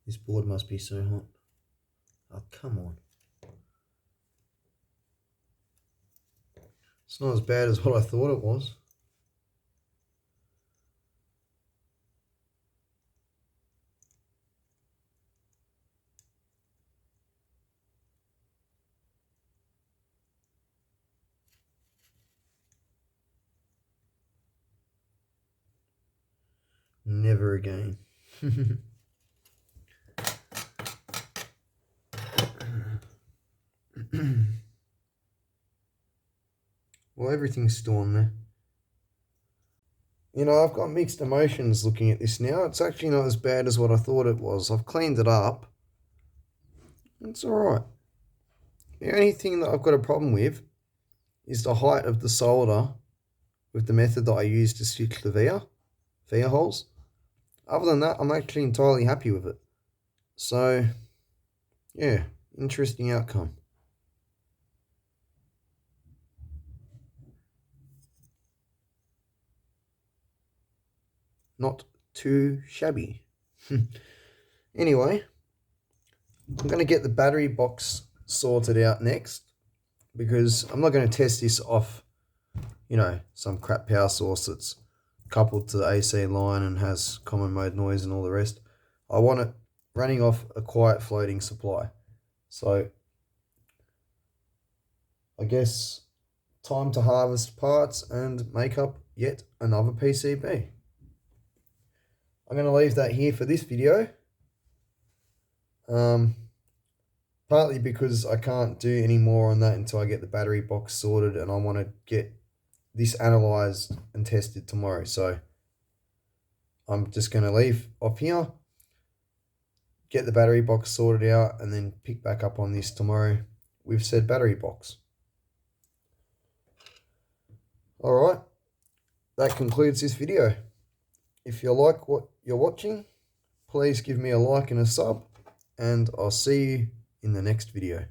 This board must be so hot. Oh, come on. It's not as bad as what I thought it was. Never again. Well, everything's still on there. I've got mixed emotions looking at this now. It's actually not as bad as what I thought it was. I've cleaned it up. It's alright. The only thing that I've got a problem with is the height of the solder with the method that I use to stitch the via holes. Other than that, I'm actually entirely happy with it. So, yeah, interesting outcome. not too shabby. Anyway, I'm going to get the battery box sorted out next, because I'm not going to test this off, you know, some crap power source that's coupled to the AC line and has common mode noise and all the rest. I want it running off a quiet floating supply. So I guess time to harvest parts and make up yet another PCB. I'm going to leave that here for this video. Partly because I can't do any more on that until I get the battery box sorted, and I want to get this analyzed and tested tomorrow. So I'm just going to leave off here, get the battery box sorted out, and then pick back up on this tomorrow with said battery box. Alright, that concludes this video. If you like what you're watching, please give me a like and a sub, and I'll see you in the next video.